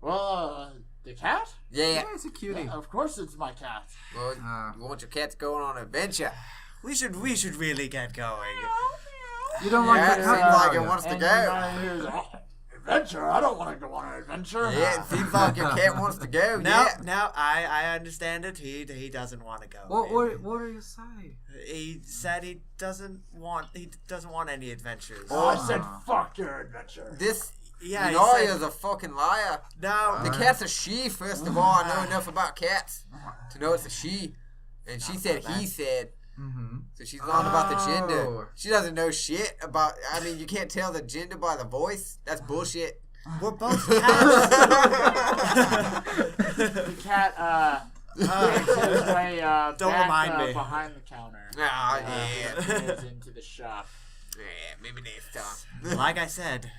well, the cat? Yeah. Yeah, it's a cutie. Of course, it's my cat. Well, you want your cat to go on an adventure? We should really get going. You don't Yeah, like it the seems cat? like it Mario? wants to And go. Yunaria hears, "Adventure? I don't want to go on an adventure." Yeah, it seems like your cat wants to go. No, Yeah. no, I understand it. He doesn't want to go. What are you saying? He said he doesn't want any adventures. Oh, I said, "Fuck your adventure." This Yeah, he Yunaria's said, a fucking liar. no. The cat's a she, first of all. I know enough about cats to know it's a she. And she said he said. Mm-hmm. So she's lying about the Oh. gender. She doesn't know shit about. I mean, you can't tell the gender by the voice. That's bullshit. We're both cats. The cat makes his way Don't back remind me. behind the counter. Ah, and, yeah. goes into the shop. Yeah, maybe next time. Like I said,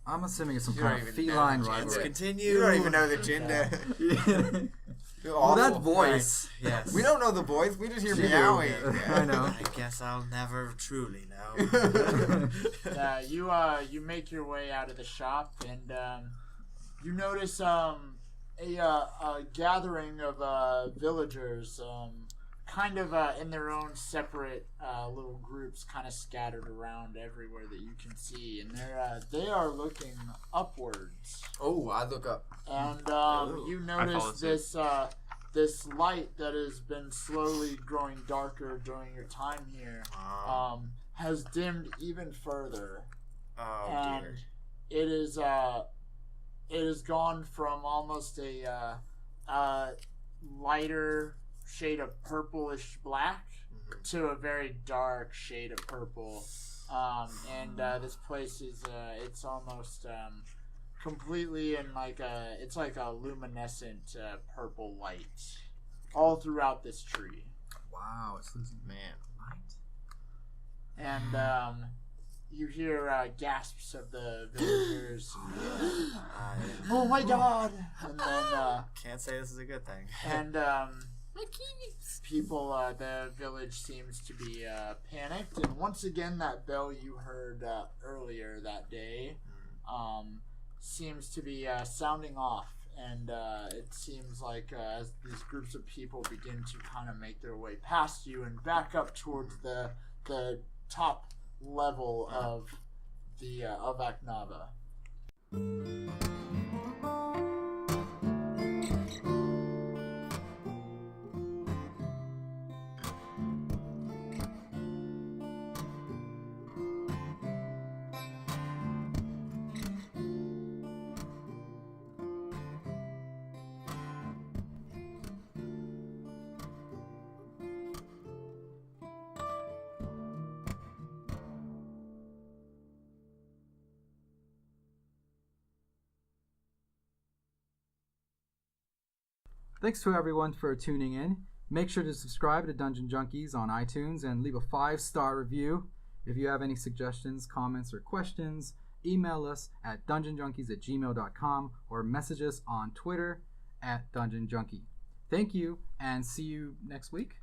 I'm assuming it's some You don't kind of even know feline the rivalry. let's gender. continue. You don't even know the gender. You're Well, that awful. voice. Yes. We don't know the voice. We just hear You do. meowing. I know. I guess I'll never truly know. You make your way out of the shop, and you notice a gathering of villagers, kind of in their own separate little groups, kind of scattered around everywhere that you can see, and they are looking upwards. Oh, I look up. And you follow notice suit. this light that has been slowly growing darker during your time here has dimmed even further, Oh and dear. it has gone from almost a lighter shade of purplish black to a very dark shade of purple, and this place is it's almost completely in it's like a luminescent purple light all throughout this tree, Wow, it's losing Man. light. and you hear gasps of the villagers. Oh my god! And then Can't say this is a good thing. and people, the village seems to be panicked, and once again that bell you heard earlier that day seems to be sounding off, and it seems like as these groups of people begin to kind of make their way past you and back up towards the top level of the of Aknava. Thanks to everyone for tuning in. Make sure to subscribe to Dungeon Junkies on iTunes and leave a 5-star review. If you have any suggestions, comments, or questions, email us at dungeonjunkies@gmail.com or message us on Twitter @dungeonjunkie. Thank you, and see you next week.